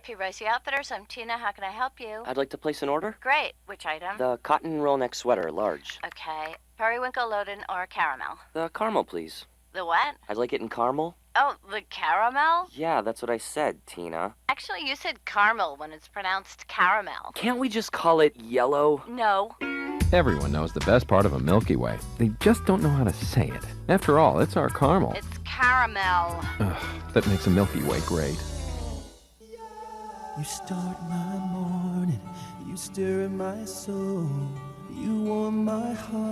P. Outfitters, I'm Tina. How can I help you? I'd like to place an order. Great. Which item? The cotton roll neck sweater, large. Okay. Periwinkle, Loden, or caramel? The caramel, please. The what? I'd like it in caramel. Oh, the caramel? Yeah, that's what I said, Tina. Actually, you said caramel when it's pronounced caramel. Can't we just call it yellow? No. Everyone knows the best part of a Milky Way. They just don't know how to say it. After all, it's our caramel. It's caramel. Ugh, that makes a Milky Way great. You start my morning, you stir in my soul, you warm my heart.